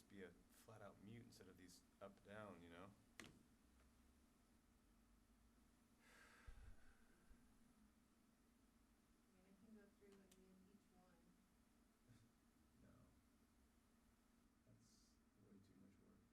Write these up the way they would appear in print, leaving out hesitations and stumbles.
just be a flat out mute instead of these up down, you know? I mean, I can go through and mute each one. No. That's way too much work.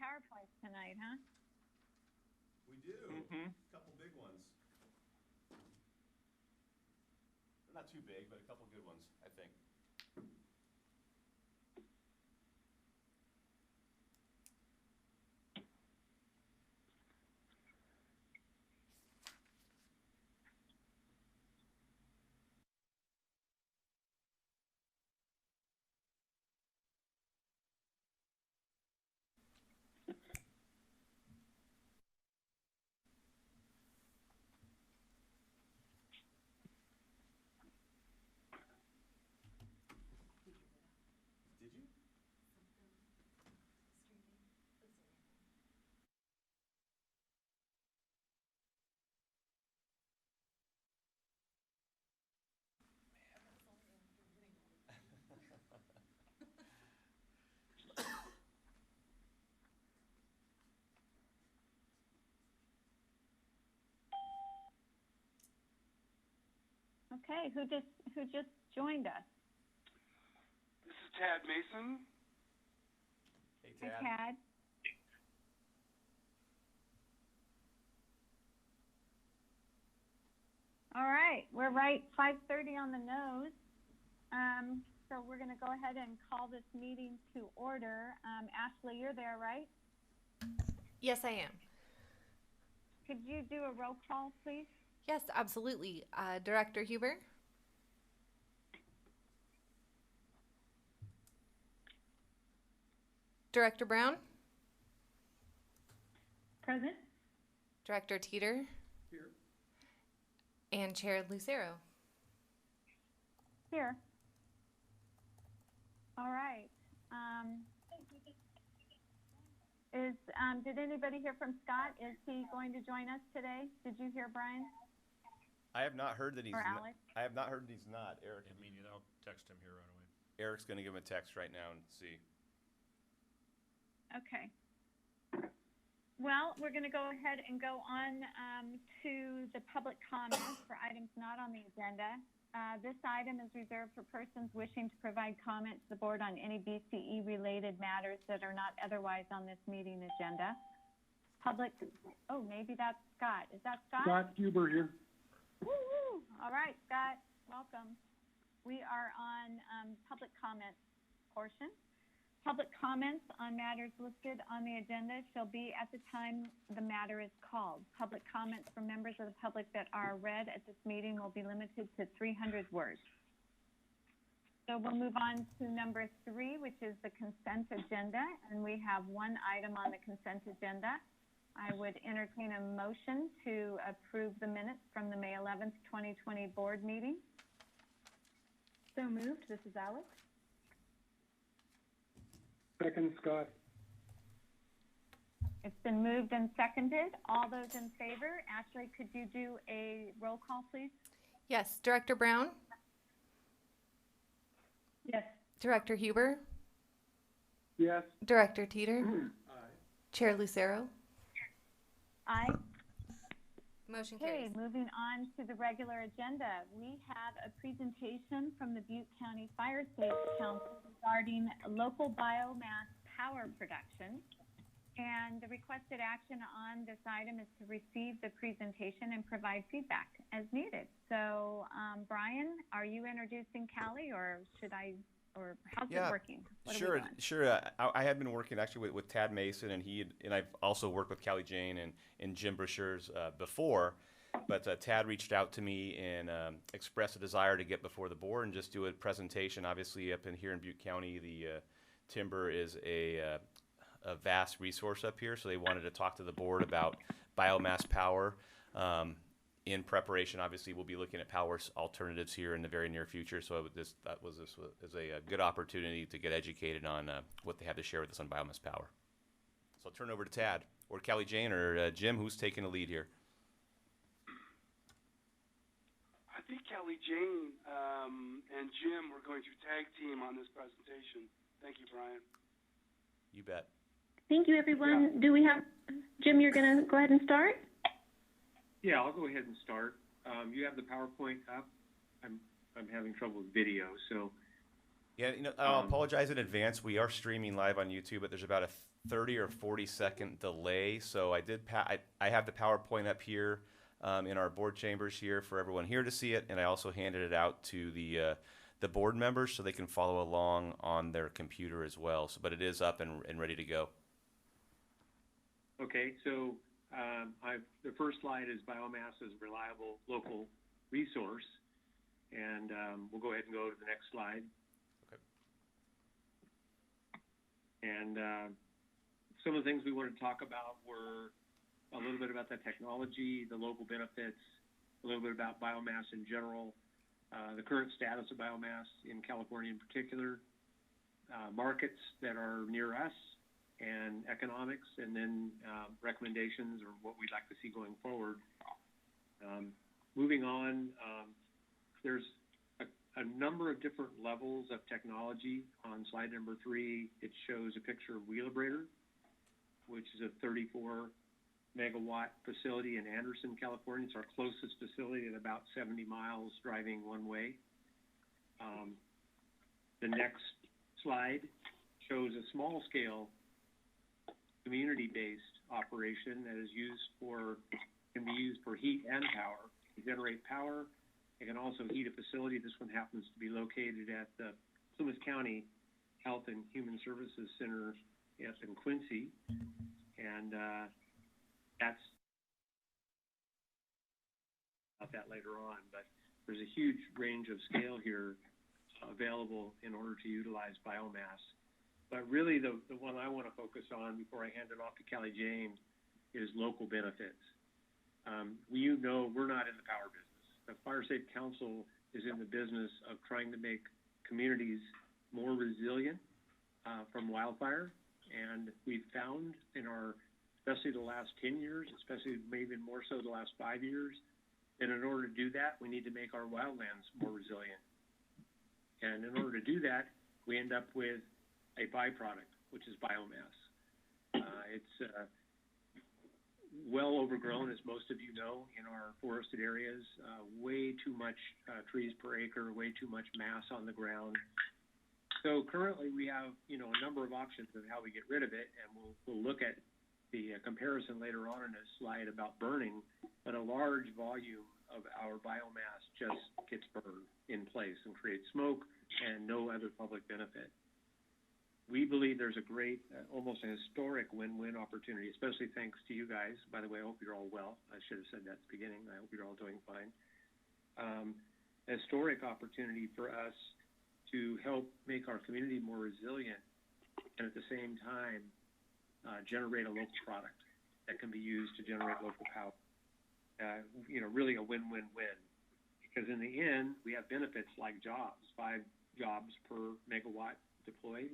PowerPoints tonight, huh? We do. Mm-hmm. A couple big ones. Not too big, but a couple good ones, I think. Did you? Okay, who just joined us? This is Tad Mason. Hey, Hi, Tad. Tad. All right, we're right 5:30 on the nose. So we're going to go ahead and call this meeting to order. Ashley, you're there, right? Yes, I am. Could you do a roll call, please? Yes, absolutely. Director Huber? Director Brown? Present. Director Teeter? Here. And Chair Lucero? Here. All right. Did anybody hear from Scott? Is he going to join us today? Did you hear, Brian? I have not heard that he's. Or Alex? I have not heard that he's not. Eric. I mean, I'll text him here right away. Eric's going to give him a text right now and see. Okay. Well, we're going to go ahead and go on to the public comments for items not on the agenda. This item is reserved for persons wishing to provide comment to the board on any BCE-related matters that are not otherwise on this meeting agenda. Oh, maybe that's Scott. Is that Scott? Scott Huber here. Woo-hoo. All right, Scott, welcome. We are on public comment portion. Public comments on matters listed on the agenda shall be at the time the matter is called. Public comments from members of the public that are read at this meeting will be limited to 300 words. So we'll move on to number 3, which is the consent agenda, and we have one item on the consent agenda. I would entertain a motion to approve the minutes from the May 11th, 2020 board meeting. So moved. This is Alex. Second, Scott. It's been moved and seconded. All those in favor? Ashley, could you do a roll call, please? Yes. Director Brown? Yes. Director Huber? Yes. Director Teeter? Aye. Chair Lucero? Aye. Motion Okay, carries. moving on to the regular agenda. We have a presentation from the Butte County Fire Safety Council regarding local biomass power production. And the requested action on this item is to receive the presentation and provide feedback as needed. So, Brian, are you introducing Callie, or how's it working? What are we doing? Sure. I had been working actually with Tad Mason, and I've also worked with Callie Jane and Jim Brashears before. But Tad reached out to me and expressed a desire to get before the board and just do a presentation. Obviously, up in here in Butte County, the timber is a vast resource up here, so they wanted to talk to the board about biomass power. In preparation, obviously, we'll be looking at power alternatives here in the very near future. So this was a good opportunity to get educated on what they have to share with us on biomass power. So I'll turn it over to Tad or Callie Jane or Jim, who's taking the lead here. I think Kelly Jane and Jim were going to tag team on this presentation. Thank you, Brian. You bet. Thank you, everyone. Do we have, Jim, you're going to go ahead and start? Yeah, I'll go ahead and start. You have the PowerPoint up. I'm having trouble with video, so Yeah, I'll Um, apologize in advance. We are streaming live on YouTube, but there's about a 30 or 40-second delay. So I have the PowerPoint up here in our board chambers here for everyone here to see it, and I also handed it out to the board members so they can follow along on their computer as well. So, but it is up and ready to go. Okay, so the first slide is biomass as a reliable local resource, and we'll go ahead and go to the next slide. Okay. And some of the things we wanted to talk about were a little bit about the technology, the local benefits, a little bit about biomass in general, the current status of biomass in California in particular, markets that are near us, and economics, and then recommendations or what we'd like to see going forward. Moving on, there's a number of different levels of technology. On slide number 3, it shows a picture of Wheelabrator, which is a 34 megawatt facility in Anderson, California. It's our closest facility at about 70 miles driving one way. The next slide shows a small scale community-based operation that can be used for heat and power. To generate power, it can also heat a facility. This one happens to be located at the Plymouth County Health and Human Services Center up in Quincy, and that's about that later on. But there's a huge range of scale here available in order to utilize biomass. But really, the one I want to focus on before I hand it off to Callie Jane is local benefits. You know, we're not in the power business. The Fire Safe Council is in the business of trying to make communities more resilient from wildfire. And we've found especially the last 10 years, especially maybe more so the last 5 years, that in order to do that, we need to make our wildlands more resilient. And in order to do that, we end up with a byproduct, which is biomass. It's well overgrown, as most of you know, in our forested areas. Way too much trees per acre, way too much mass on the ground. So currently we have, a number of options of how we get rid of it, and we'll look at the comparison later on in this slide about burning, but a large volume of our biomass just gets burned in place and creates smoke and no other public benefit. We believe there's a great, almost a historic win-win opportunity, especially thanks to you guys. By the way, I hope you're all well. I should have said that at the beginning. I hope you're all doing fine. A historic opportunity for us to help make our community more resilient and at the same time generate a local product that can be used to generate local power. Really a win-win-win. Because in the end, we have benefits like jobs, 5 jobs per megawatt deployed,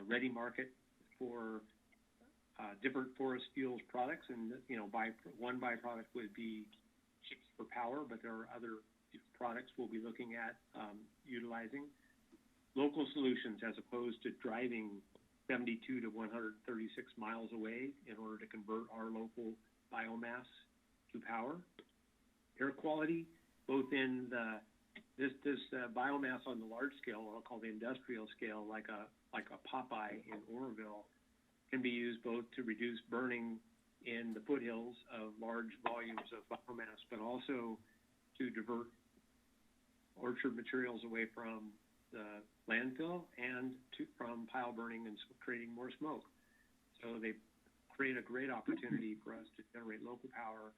ready market for different forest fuels products, and one byproduct would be chips for power, but there are other products we'll be looking at utilizing. Local solutions as opposed to driving 72 to 136 miles away in order to convert our local biomass to power. Air quality, both in this biomass on the large scale, what I'll call the industrial scale, like a Popeye in Oroville, can be used both to reduce burning in the foothills of large volumes of biomass, but also to divert orchard materials away from the landfill and from pile burning and creating more smoke. So they create a great opportunity for us to generate local power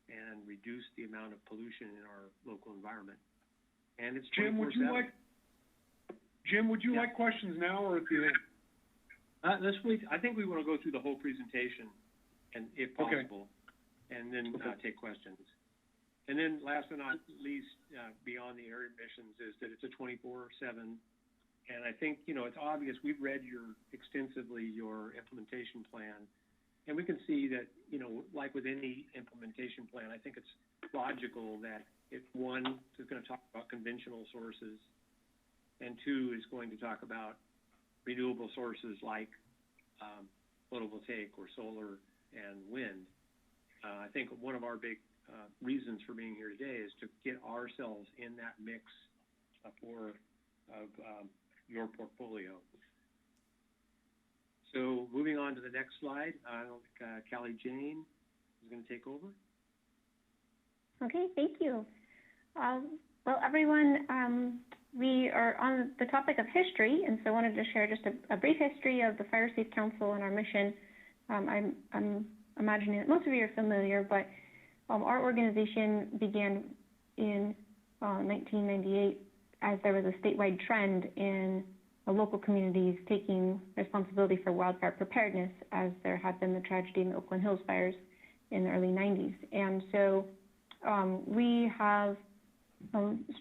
and reduce the amount of pollution in our local environment. And it's Jim, would you Yeah. like questions now or at the end? Let's wait. I think we want to go through the whole presentation, and if Okay. possible, and then take questions. And then last but not least, beyond the air emissions, is that it's a 24/7. And I think, it's obvious. We've read extensively your implementation plan. And we can see that, like with any implementation plan, I think it's logical that if one is going to talk about conventional sources, and 2 is going to talk about renewable sources like photovoltaic or solar and wind. I think one of our big reasons for being here today is to get ourselves in that mix for of your portfolio. So moving on to the next slide, Callie Jane is going to take over. Okay, thank you. Well, everyone, we are on the topic of history, and so I wanted to share just a brief history of the Fire Safe Council and our mission. I'm imagining that most of you are familiar, but our organization began in 1998 as there was a statewide trend in the local communities taking responsibility for wildfire preparedness, as there had been the tragedy in the Oakland Hills fires in the early 90s. And so we have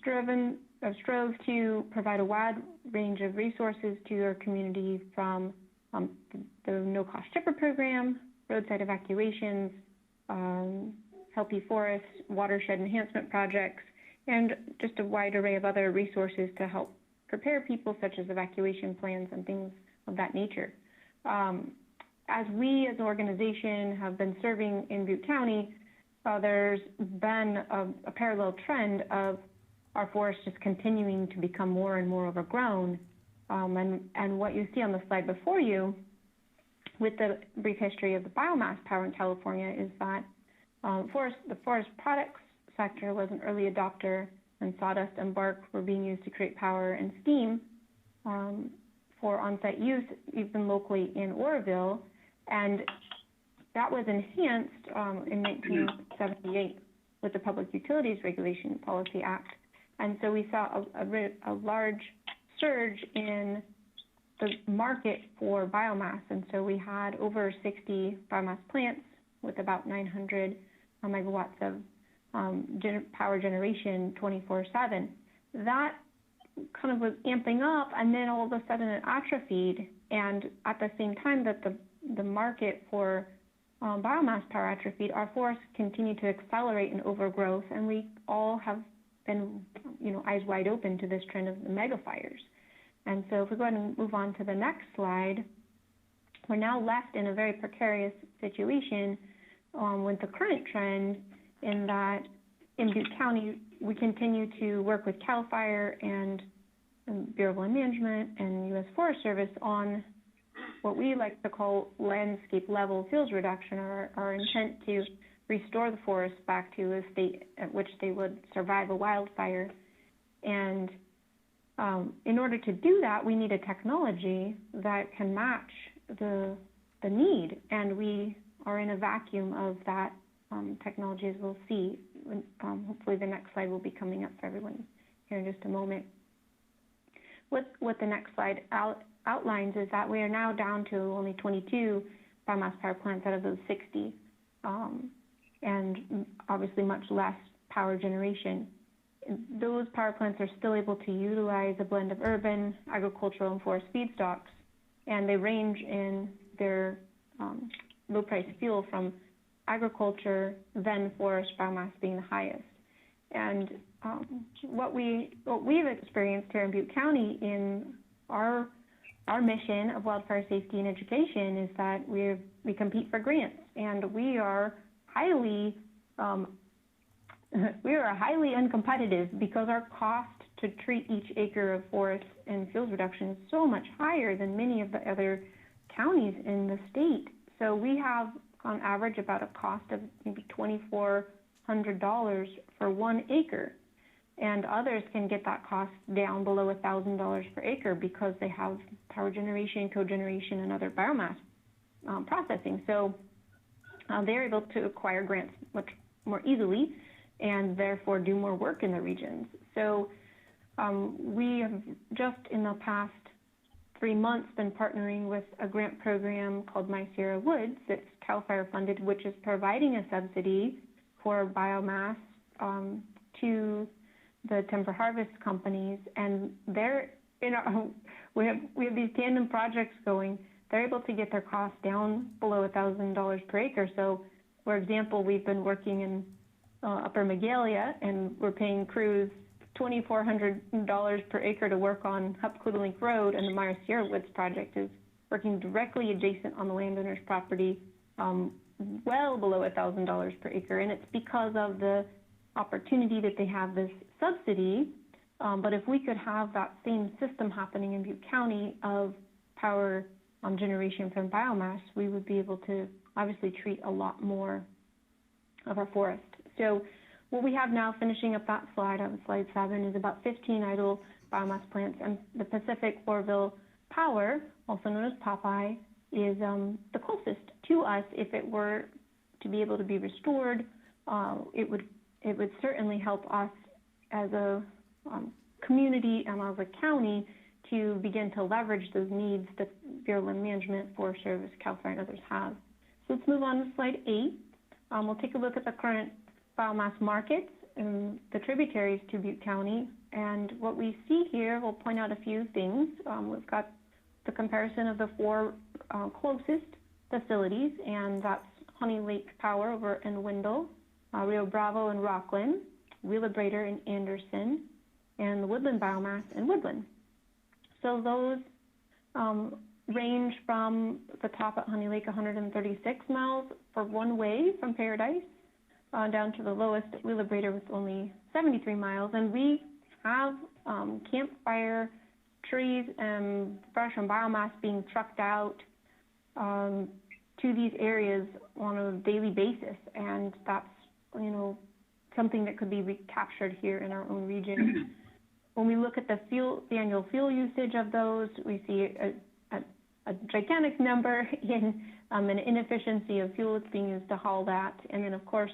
strove to provide a wide range of resources to our community, from the no-cost chipper program, roadside evacuations, healthy forests, watershed enhancement projects, and just a wide array of other resources to help prepare people, such as evacuation plans and things of that nature. As we as an organization have been serving in Butte County, there's been a parallel trend of our forests just continuing to become more and more overgrown. And what you see on the slide before you, with the brief history of the biomass power in California, is that the forest products sector was an early adopter, and sawdust and bark were being used to create power and steam for on-site use, even locally in Oroville. And that was enhanced in 1978 with the Public Utilities Regulation Policy Act. And so we saw a large surge in the market for biomass. And so we had over 60 biomass plants with about 900 megawatts of power generation 24/7. That kind of was amping up, and then all of a sudden it atrophied. And at the same time that the market for biomass power atrophied, our forests continue to accelerate in overgrowth, and we all have been, eyes wide open to this trend of the mega fires. And so if we go ahead and move on to the next slide, we're now left in a very precarious situation with the current trend, in that in Butte County, we continue to work with CAL FIRE and Bureau of Land Management and U.S. Forest Service on what we like to call landscape level fuels reduction, or our intent to restore the forests back to a state at which they would survive a wildfire. And in order to do that, we need a technology that can match the need, and we are in a vacuum of that technology, as we'll see. Hopefully the next slide will be coming up for everyone here in just a moment. What the next slide outlines is that we are now down to only 22 biomass power plants out of those 60, and obviously much less power generation. Those power plants are still able to utilize a blend of urban, agricultural, and forest feedstocks, and they range in their low-price fuel from agriculture, then forest biomass being the highest. And what we've experienced here in Butte County in our mission of wildfire safety and education is that we compete for grants, and we are highly uncompetitive because our cost to treat each acre of forest and fuels reduction is so much higher than many of the other counties in the state. So we have, on average, about a cost of maybe $2,400 for 1 acre. And others can get that cost down below $1,000 per acre because they have power generation, cogeneration, and other biomass processing. So they're able to acquire grants much more easily and therefore do more work in the regions. So we have just in the past 3 months been partnering with a grant program called My Sierra Woods that's CAL FIRE funded, which is providing a subsidy for biomass to the timber harvest companies, and they're we have these tandem projects going. They're able to get their costs down below $1,000 per acre. So, for example, we've been working in Upper Magalia, and we're paying crews $2,400 per acre to work on Hupkuda Link Road, and the My Sierra Woods project is working directly adjacent on the landowner's property, well below $1,000 per acre, and it's because of the opportunity that they have this subsidy But if we could have that same system happening in Butte County of power generation from biomass, we would be able to obviously treat a lot more of our forest. So what we have now, finishing up that slide on slide 7, is about 15 idle biomass plants, and the Pacific Orville Power, also known as Popeye, is the closest to us. If it were to be able to be restored, it would certainly help us as a community and as a county to begin to leverage those needs that Bureau of Land Management, Forest Service, CAL FIRE, and others have. So let's move on to slide 8. We'll take a look at the current biomass markets and the tributaries to Butte County. And what we see here, we'll point out a few things. We've got the comparison of the 4 closest facilities, and that's Honey Lake Power over in Wendell, Rio Bravo in Rockland, Wheelabrator in Anderson, and the Woodland Biomass in Woodland. So those range from the top at Honey Lake, 136 miles for one way from Paradise, down to the lowest at Wheelabrator with only 73 miles. And we have campfire trees and brush and biomass being trucked out to these areas on a daily basis, and that's, you know, something that could be recaptured here in our own region. When we look at the annual fuel usage of those, we see a gigantic number in an inefficiency of fuel that's being used to haul that. And then, of course,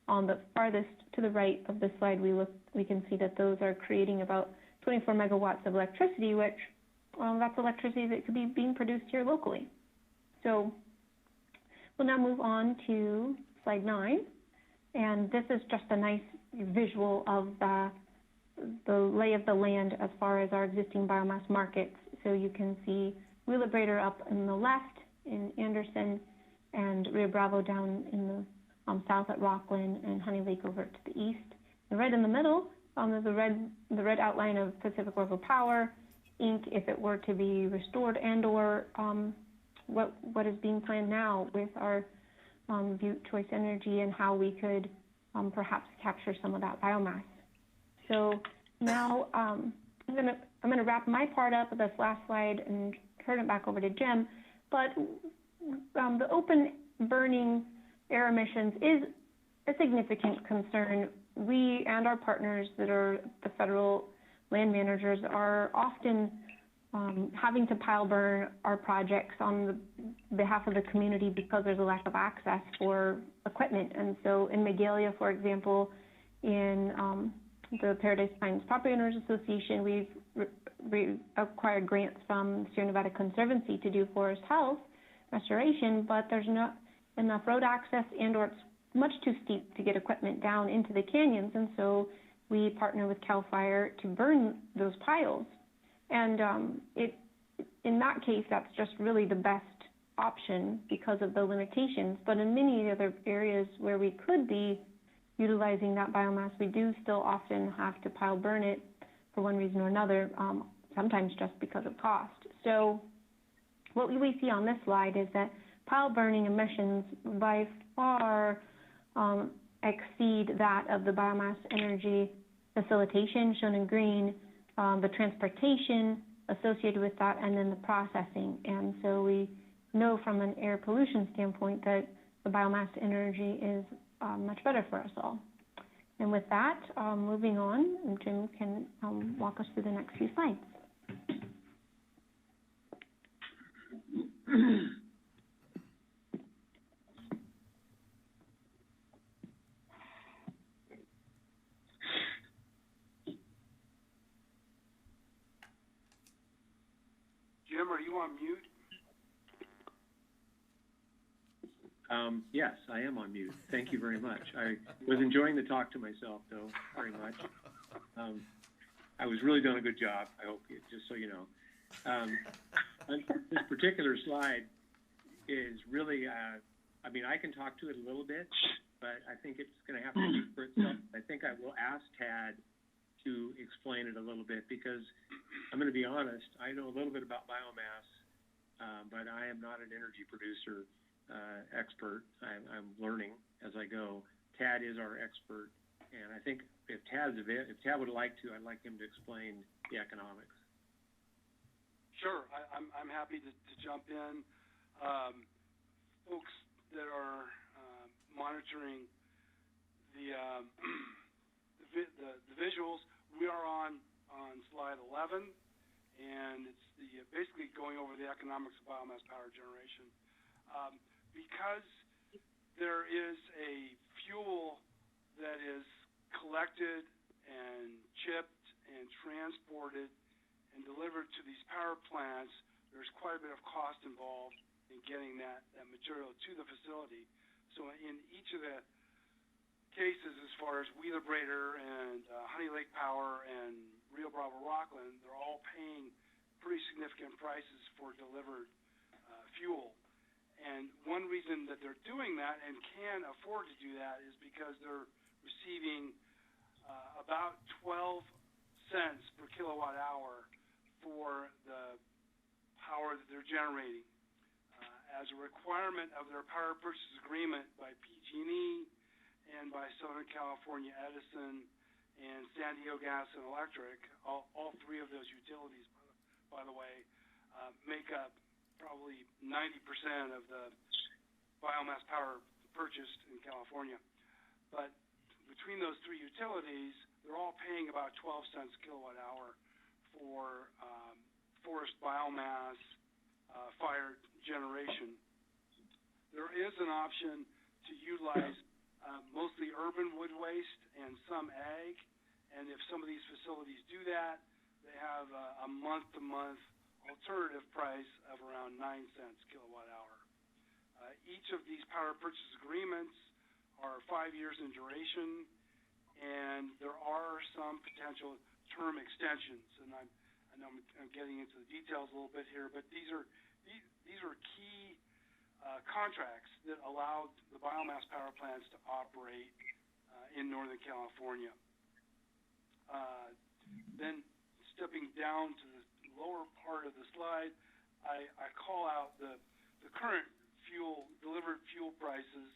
on the farthest to the right of the slide, we can see that those are creating about 24 megawatts of electricity, which that's electricity that could be being produced here locally. So we'll now move on to slide 9. And this is just a nice visual of the lay of the land as far as our existing biomass markets. So you can see Wheelabrator up in the left in Anderson, and Rio Bravo down in the south at Rockland, and Honey Lake over to the east. And right in the middle, there's the red outline of Pacific Orville Power, Inc., if it were to be restored, and or what is being planned now with our Butte Choice Energy and how we could perhaps capture some of that biomass. So now I'm gonna wrap my part up with this last slide and turn it back over to Jim. But the open burning air emissions is a significant concern. We and our partners that are the federal land managers are often having to pile burn our projects on the behalf of the community because there's a lack of access for equipment. And so in Magalia, for example, in the Paradise Pines Property Owners Association, we've acquired grants from Sierra Nevada Conservancy to do forest health restoration, but there's not enough road access, and or it's much too steep to get equipment down into the canyons. And so we partner with CAL FIRE to burn those piles. And in that case, that's just really the best option because of the limitations. But in many other areas where we could be utilizing that biomass, we do still often have to pile burn it for one reason or another, sometimes just because of cost. So what we see on this slide is that pile burning emissions by far exceed that of the biomass energy facilitation, shown in green, the transportation associated with that, and then the processing. And so we know from an air pollution standpoint that the biomass energy is much better for us all. And with that, moving on, Jim can walk us through the next few slides. Jim, are you on mute? Yes, I am on mute. Thank you very much. I was enjoying the talk to myself, though, very much. I was really doing a good job, I hope, just so you know. This particular slide is really, I mean, I can talk to it a little bit, but I think it's going to have to speak for itself. I think I will ask Tad to explain it a little bit, because I'm going to be honest, I know a little bit about biomass, but I am not an energy producer expert. I'm learning as I go. Tad is our expert And I think if Tad would like to, I'd like him to explain the economics. Sure, I'm happy to jump in. Folks that are monitoring the the visuals, we are on slide 11, and it's basically going over the economics of biomass power generation. Because there is a fuel that is collected and chipped and transported and delivered to these power plants, there's quite a bit of cost involved in getting that material to the facility. So in each of the cases, as far as Wheelabrator and Honey Lake Power and Rio Bravo Rockland, they're all paying pretty significant prices for delivered fuel. And one reason that they're doing that and can afford to do that is because they're receiving about 12 cents per kilowatt hour for the power that they're generating. As a requirement of their power purchase agreement by PG&E and by Southern California Edison and San Diego Gas and Electric, all three of those utilities, by the way, make up probably 90% of the biomass power purchased in California. But between those three utilities, they're all paying about 12 cents a kilowatt hour for forest biomass fired generation. There is an option to utilize mostly urban wood waste and some ag, and if some of these facilities do that, they have a month-to-month alternative price of around 9 cents kilowatt hour. Each of these power purchase agreements are 5 years in duration, and there are some potential term extensions. And I know I'm getting into the details a little bit here, but these are key contracts that allow the biomass power plants to operate in Northern California. Then stepping down to the lower part of the slide, I call out the current delivered fuel prices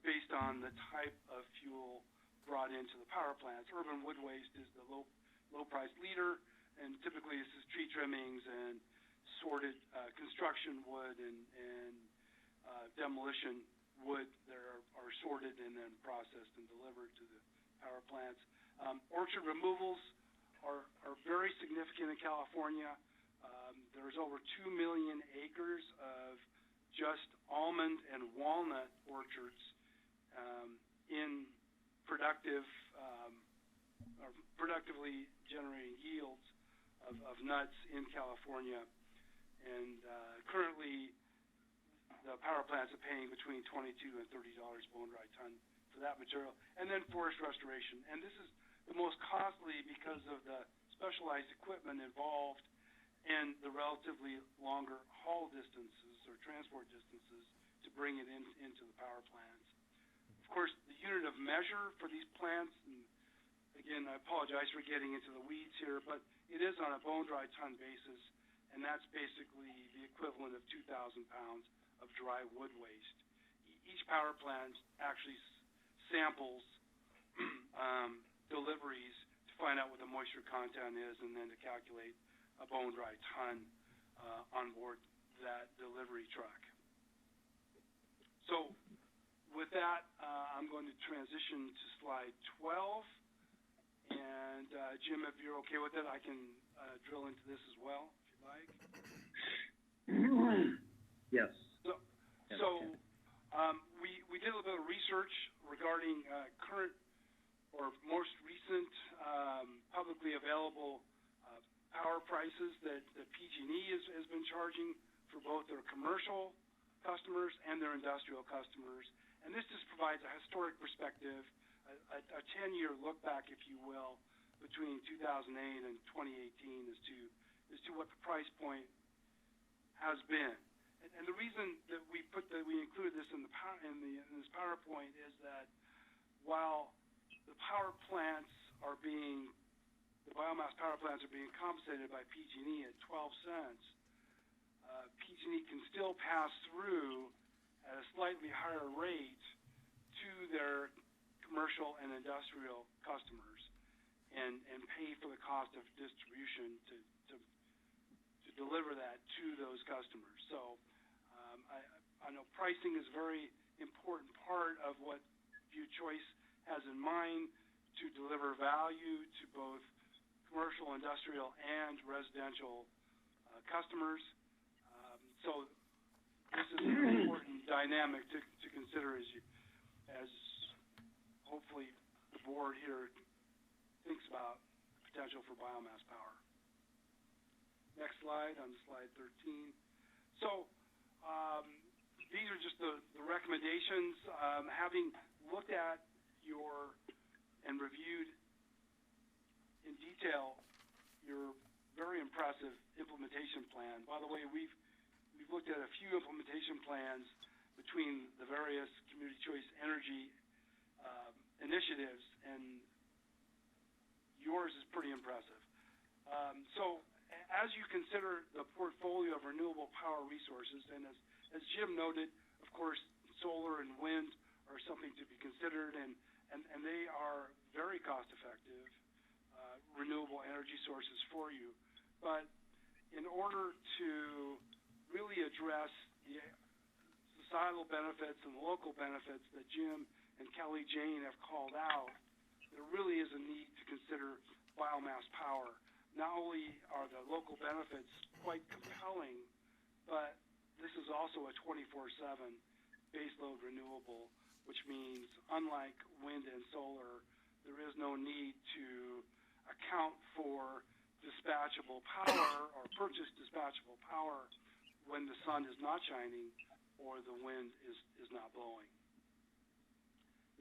based on the type of fuel brought into the power plants. Urban wood waste is the low price leader, and typically this is tree trimmings and sorted construction wood and demolition wood that are sorted and then processed and delivered to the power plants. Orchard removals are very significant in California. There's over 2 million acres of just almond and walnut orchards in productively generating yields of nuts in California. And currently, the power plants are paying between $22 and $30 bone dry ton for that material. And then forest restoration. And this is the most costly because of the specialized equipment involved and the relatively longer haul distances or transport distances to bring it into the power plants. Of course, the unit of measure for these plants, and again, I apologize for getting into the weeds here, but it is on a bone dry ton basis, and that's basically the equivalent of 2,000 pounds of dry wood waste. Each power plant actually samples deliveries to find out what the moisture content is, and then to calculate a bone dry ton on board that delivery truck. So with that, I'm going to transition to slide 12. And Jim, if you're okay with it, I can drill into this as well, if you like. Yes. We did a little bit of research regarding current or most recent publicly available power prices that PG&E has been charging for both their commercial customers and their industrial customers. And this just provides a historic perspective, a 10-year look back, if you will, between 2008 and 2018 as to what the price point has been. And the reason that we included this in this PowerPoint is that while the biomass power plants are being compensated by PG&E at 12 cents, PG&E can still pass through at a slightly higher rate to their commercial and industrial customers and pay for the cost of distribution to deliver that to those customers. So I know pricing is a very important part of what Butte Choice has in mind to deliver value to both commercial, industrial, and residential customers. So this is an important dynamic to consider as hopefully the board here thinks about the potential for biomass power. Next slide, on slide 13. So these are just the recommendations. Having looked at and reviewed in detail your very impressive implementation plan. By the way, we've looked at a few implementation plans between the various community choice energy initiatives, and yours is pretty impressive. So as you consider the portfolio of renewable power resources, and as Jim noted, of course, solar and wind are something to be considered, and they are very cost-effective renewable energy sources for you. But in order to really address the societal benefits and the local benefits that Jim and Kelly Jane have called out, there really is a need to consider biomass power. Not only are the local benefits quite compelling, but this is also a 24/7 baseload renewable, which means unlike wind and solar, there is no need to account for dispatchable power or purchase dispatchable power when the sun is not shining or the wind is not blowing.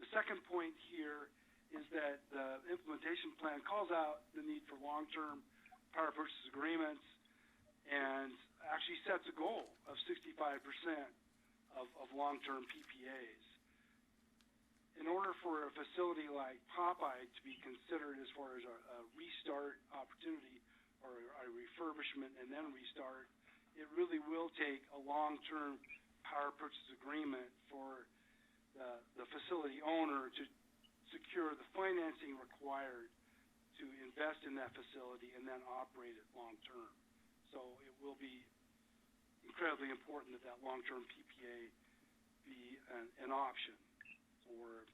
The second point here is that the implementation plan calls out the need for long-term power purchase agreements and actually sets a goal of 65% of long-term PPAs. In order for a facility like Popeye to be considered as far as a restart opportunity or a refurbishment and then restart, it really will take a long-term power purchase agreement for the facility owner to secure the financing required to invest in that facility and then operate it long-term. So it will be incredibly important that long-term PPA be an option for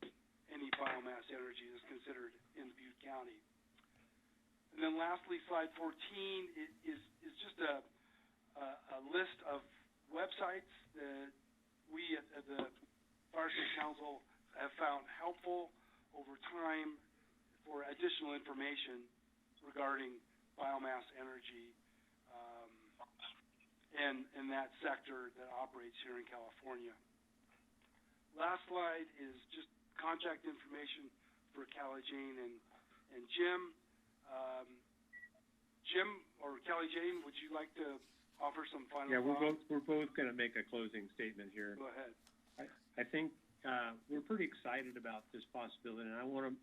any biomass energy that's considered in Butte County. And then lastly, slide 14 is just a list of websites that we at the Fire State Council have found helpful over time for additional information regarding biomass energy and that sector that operates here in California. Last slide is just contact information for Kelly Jane and Jim. Jim or Kelly Jane, would you like to offer some final thoughts? We're both going to make a closing statement here. Go ahead. I think we're pretty excited about this possibility, and I want to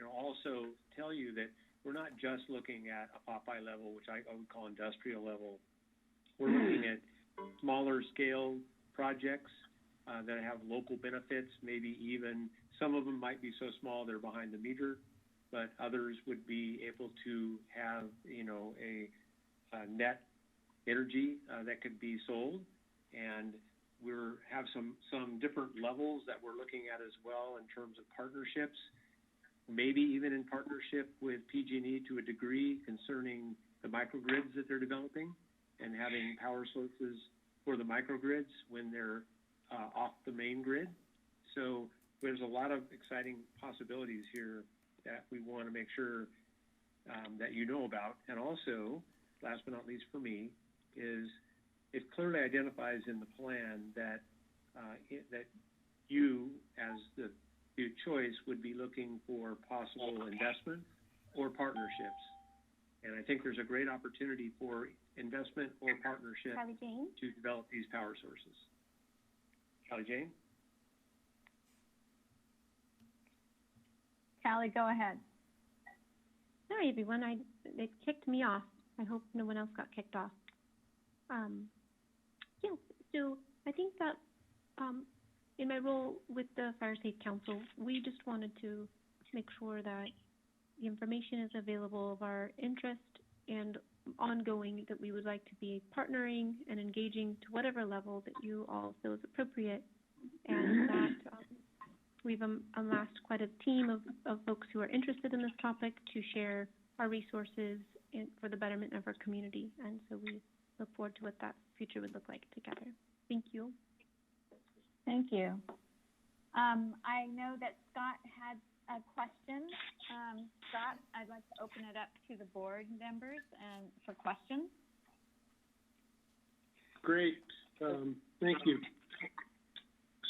also tell you that we're not just looking at a Popeye level, which I would call industrial level. We're looking at smaller scale projects that have local benefits, maybe even some of them might be so small they're behind the meter, but others would be able to have, a net energy that could be sold. And we have some different levels that we're looking at as well in terms of partnerships, maybe even in partnership with PG&E to a degree concerning the microgrids that they're developing and having power sources for the microgrids when they're off the main grid. So there's a lot of exciting possibilities here that we want to make sure that you know about. And also, last but not least for me, is it clearly identifies in the plan that that you, as the Butte Choice, would be looking for possible investment or partnerships. And I think there's a great opportunity for investment or partnership Kelly Jane? to develop these power sources. Kelly Jane? Callie, go ahead. Sorry, everyone. It kicked me off. I hope no one else got kicked off. Yeah, so I think that in my role with the Fire Safe Council, we just wanted to make sure that the information is available of our interest and ongoing, that we would like to be partnering and engaging to whatever level that you all feel is appropriate, and that we've amassed quite a team of folks who are interested in this topic to share our resources for the betterment of our community. And so we look forward to what that future would look like together. Thank you. Thank you. I know that Scott had a question. Scott, I'd like to open it up to the board members and for questions. Great. Thank you.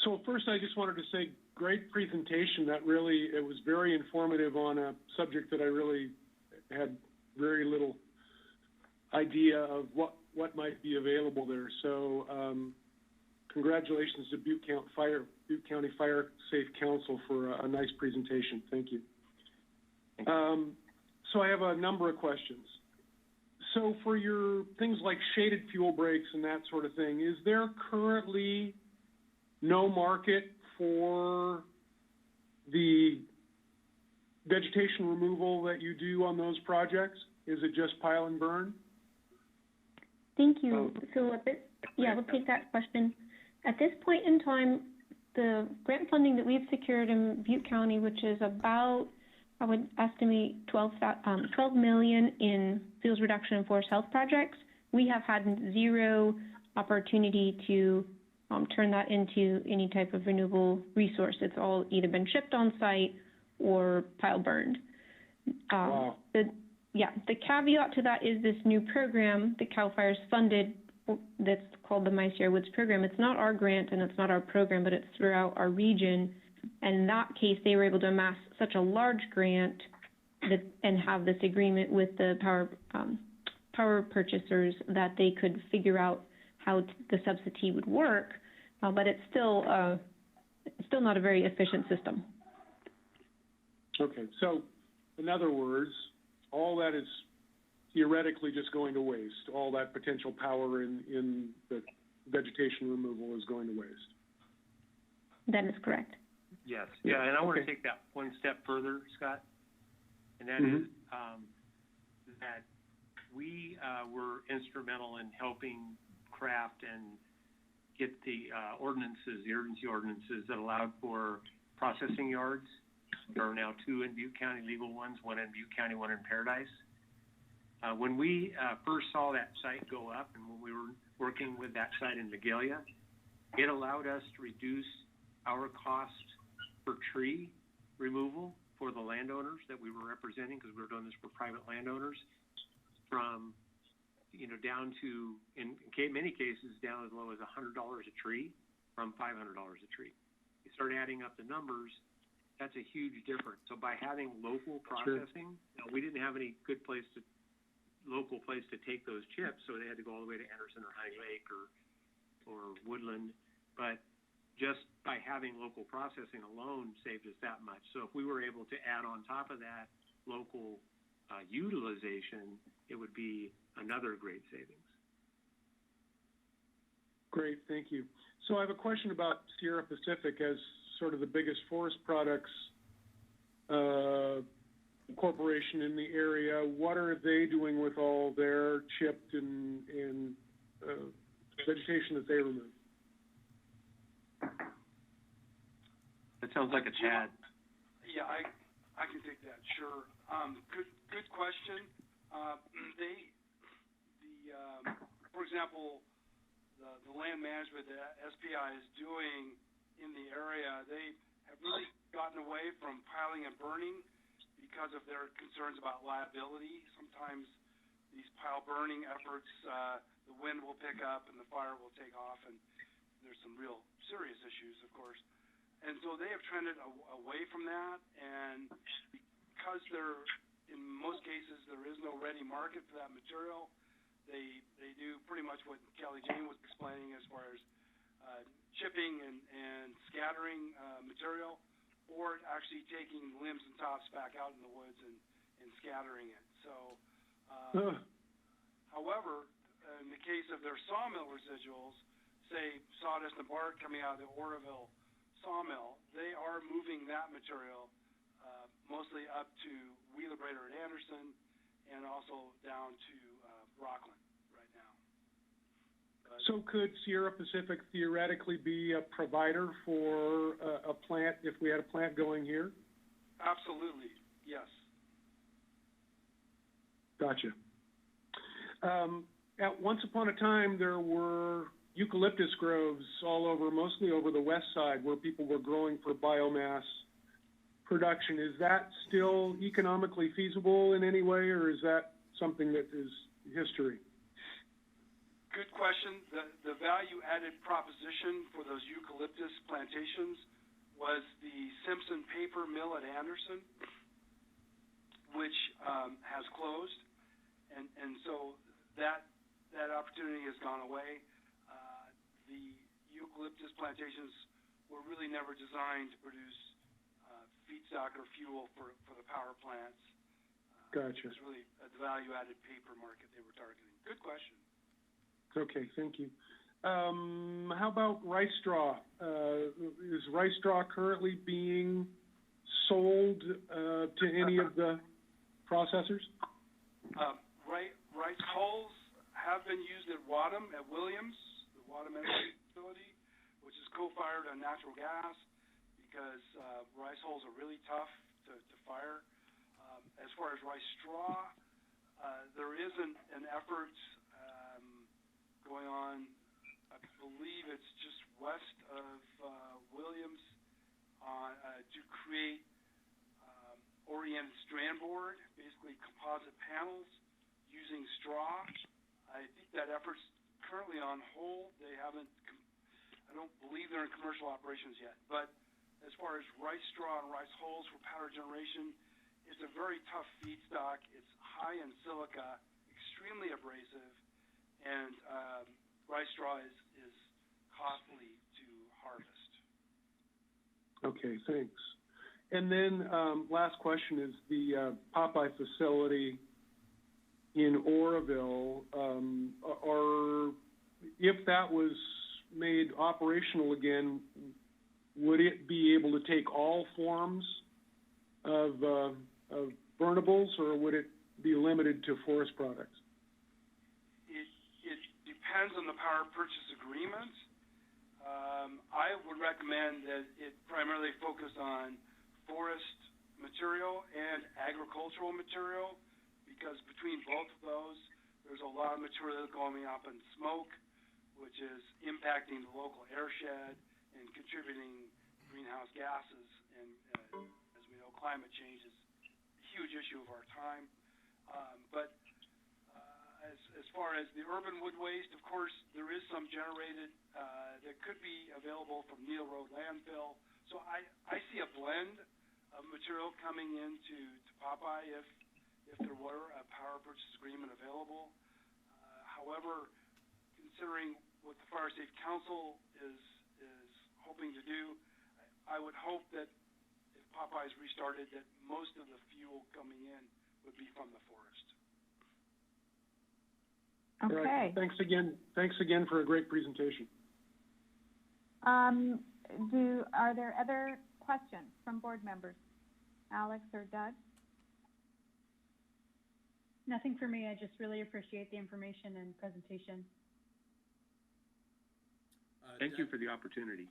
So first, I just wanted to say, great presentation. It was very informative on a subject that I really had very little idea of what might be available there. So congratulations to Butte County Fire Safe Council for a nice presentation. Thank you. So I have a number of questions. So for your things like shaded fuel breaks and that sort of thing, is there currently no market for the vegetation removal that you do on those projects? Is it just pile and burn? Thank you. So we'll take that question. At this point in time, the grant funding that we've secured in Butte County, which is about, I would estimate 12 million in fuels reduction and forest health projects, we have had zero opportunity to turn that into any type of renewable resource. It's all either been shipped on site or pile burned. Wow. The caveat to that is this new program that CAL FIRE's funded that's called the My Sierra Woods program. It's not our grant and it's not our program, but it's throughout our region. And in that case, they were able to amass such a large grant and have this agreement with the power purchasers that they could figure out how the subsidy would work. But it's still not a very efficient system. Okay, so in other words, all that is theoretically just going to waste. All that potential power in the vegetation removal is going to waste. That is correct. Yes. Yeah, and I want to take that one step further, Scott. And that is that we were instrumental in helping craft and get the urgency ordinances that allowed for processing yards. There are now 2 in Butte County, legal ones, 1 in Butte County, 1 in Paradise. When we first saw that site go up and when we were working with that site in Magalia, it allowed us to reduce our cost per tree removal for the landowners that we were representing, because we were doing this for private landowners, from down to, in many cases, down as low as $100 a tree from $500 a tree. You start adding up the numbers, that's a huge difference. So by having local processing, we didn't have any good local place to take those chips, so they had to go all the way to Anderson or Honey Lake or Woodland. But just by having local processing alone saved us that much. So if we were able to add on top of that local utilization, it would be another great savings. Great, thank you. So I have a question about Sierra Pacific as sort of the biggest forest products corporation in the area. What are they doing with all their chipped and vegetation that they remove? That sounds like a Chad. Yeah, I can take that. Sure. Good question. For example, the land management that SPI is doing in the area, they have really gotten away from piling and burning because of their concerns about liability. Sometimes these pile burning efforts, the wind will pick up and the fire will take off, and there's some real serious issues, of course. And so they have trended away from that, and because in most cases there is no ready market for that material, they do pretty much what Kelly Jane was explaining as far as chipping and scattering material, or actually taking limbs and tops back out in the woods and scattering it. So, however, in the case of their sawmill residuals, say sawdust and bark coming out of the Oroville sawmill, they are moving that material mostly up to Wheelabrator at Anderson and also down to Rockland right now. So could Sierra Pacific theoretically be a provider for a plant if we had a plant going here? Absolutely, yes. Gotcha. Once upon a time, there were eucalyptus groves all over, mostly over the west side, where people were growing for biomass production. Is that still economically feasible in any way, or is that something that is history? Good question. The value-added proposition for those eucalyptus plantations was the Simpson paper mill at Anderson, which has closed, and so that opportunity has gone away. The eucalyptus plantations were really never designed to produce feedstock or fuel for the power plants. Gotcha. It's really the value-added paper market they were targeting. Good question. Okay, thank you. How about rice straw? Is rice straw currently being sold to any of the processors? Rice hulls have been used at Wadham, at Williams, the Wadham Energy Facility, which is co-fired on natural gas, because rice hulls are really tough to fire. As far as rice straw, there is an effort going on, I believe it's just west of Williams, to create oriented strand board, basically composite panels using straw. I think that effort's currently on hold. They haven't, I don't believe they're in commercial operations yet, but as far as rice straw and rice hulls for power generation, it's a very tough feedstock. It's high in silica, extremely abrasive, and rice straw is costly to harvest. Okay, thanks. And then last question is the Popeye facility in Oroville. If that was made operational again, would it be able to take all forms of burnables, or would it be limited to forest products? It depends on the power purchase agreement. I would recommend that it primarily focus on forest material and agricultural material, because between both of those, there's a lot of material going up in smoke, which is impacting the local airshed and contributing greenhouse gases. And as we know, climate change is a huge issue of our time. But as far as the urban wood waste, of course, there is some generated that could be available from Neal Road landfill. So I see a blend of material coming into Popeye if there were a power purchase agreement available. However, considering what the Fire Safe Council is hoping to do, I would hope that if Popeye is restarted, that most of the fuel coming in would be from the forest. Okay. Right. Thanks again for a great presentation. Are there other questions from board members? Alex or Doug? Nothing for me. I just really appreciate the information and presentation. Thank you for the opportunity.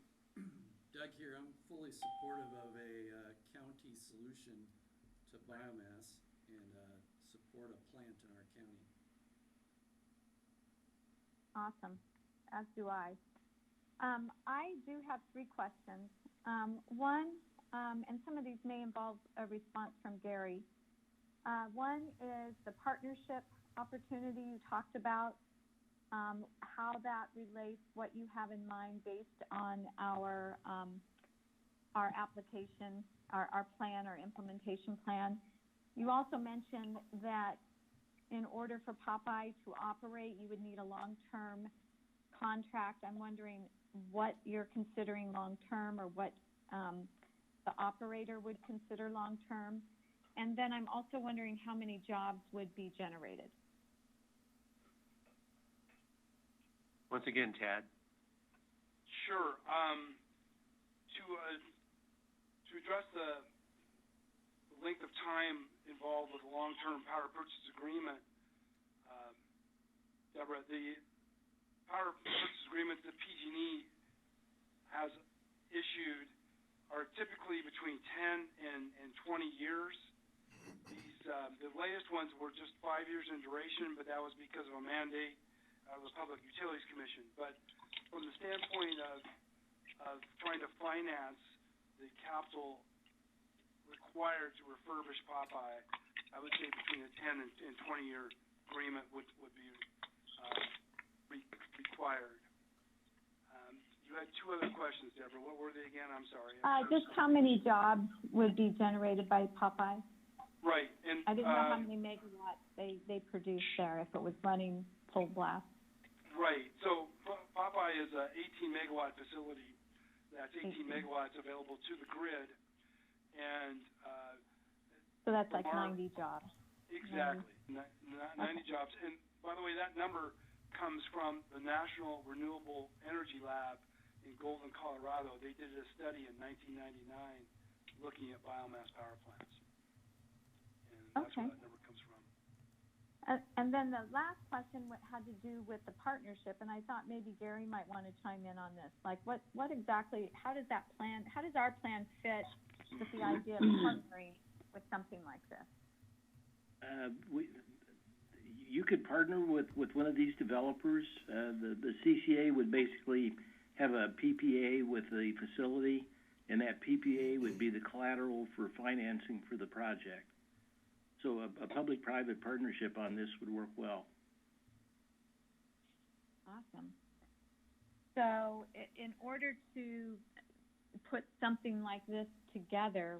Doug here. I'm fully supportive of a county solution to biomass and support a plant in our county. Awesome, as do I. I do have 3 questions. One, and some of these may involve a response from Gary. One is the partnership opportunity you talked about, how that relates, what you have in mind based on our application, our plan, our implementation plan. You also mentioned that in order for Popeye to operate, you would need a long-term contract. I'm wondering what you're considering long-term, or what the operator would consider long-term. And then I'm also wondering how many jobs would be generated. Once again, Tad. Sure. To address the length of time involved with a long-term power purchase agreement, Deborah, the power purchase agreements that PG&E has issued are typically between 10 and 20 years. These, the latest ones were just 5 years in duration, but that was because of a mandate of the Public Utilities Commission. But from the standpoint of trying to finance the capital required to refurbish Popeye, I would say between a 10 and 20-year agreement would be required. You had two other questions, Deborah. What were they again? I'm sorry. Just how many jobs would be generated by Popeye? Right. And I didn't know how many megawatts they produced there, if it was running full blast. Right. So Popeye is a 18-megawatt facility. That's 18 megawatts available to the grid. And so that's like 90 jobs. Exactly. 90 jobs. And by the way, that number comes from the National Renewable Energy Lab in Golden, Colorado. They did a study in 1999 looking at biomass power plants. And that's where that number comes from. And then the last question had to do with the partnership, and I thought maybe Gary might want to chime in on this. Like, what exactly, how does our plan fit with the idea of partnering with something like this? You could partner with one of these developers. The CCA would basically have a PPA with the facility, and that PPA would be the collateral for financing for the project. So a public-private partnership on this would work well. Awesome. So in order to put something like this together,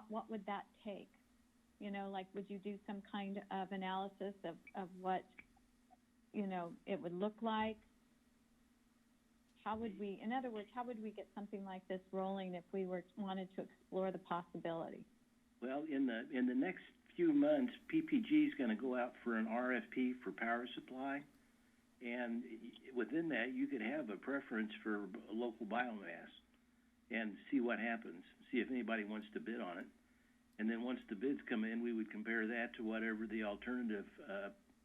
what would that take? You know, like, would you do some kind of analysis of what, you know, it would look like? How would we, in other words, how would we get something like this rolling if we wanted to explore the possibility? Well, in the next few months, PPG is going to go out for an RFP for power supply, and within that, you could have a preference for local biomass and see what happens, see if anybody wants to bid on it. And then once the bids come in, we would compare that to whatever the alternative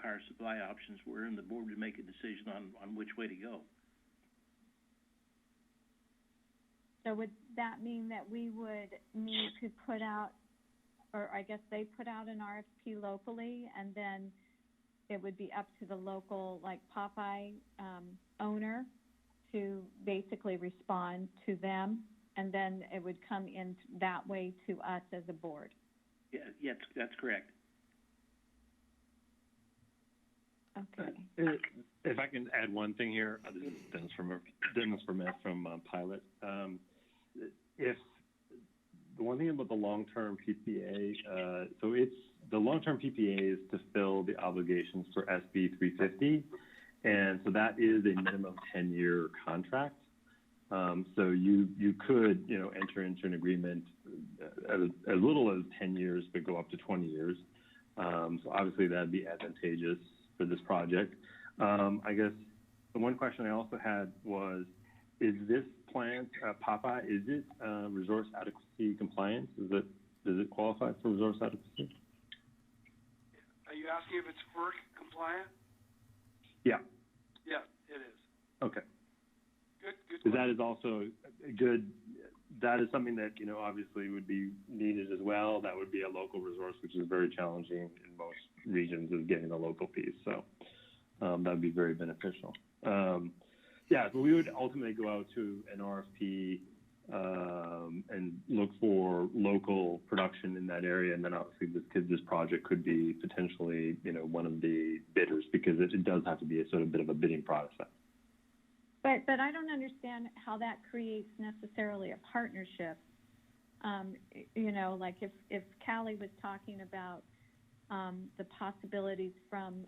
power supply options were, and the board would make a decision on which way to go. So would that mean that we would need to put out, or I guess they put out an RFP locally, and then it would be up to the local, like, Popeye owner to basically respond to them, and then it would come in that way to us as a board? Yeah, yes, that's correct. Okay. If I can add one thing here, this is Dennis Vermette from Pilot. If the one thing about the long-term PPA, so it's the long-term PPA is to fill the obligations for SB 350, and so that is a minimum 10-year contract. So you could, you know, enter into an agreement as little as 10 years, but go up to 20 years. So obviously that'd be advantageous for this project. I guess the one question I also had was, is this plant, Popeye, is it resource adequacy compliant? Does it qualify for resource adequacy? Are you asking if it's FERC compliant? Yeah. Yeah, it is. Okay. Good. That is also good. That is something that, you know, obviously would be needed as well. That would be a local resource, which is very challenging in most regions, of getting the local piece. So that would be very beneficial. Yeah, so we would ultimately go out to an RFP and look for local production in that area, and then obviously this project could be potentially, you know, one of the bidders, because it does have to be a sort of bit of a bidding process. But I don't understand how that creates necessarily a partnership. You know, like if Callie was talking about the possibilities from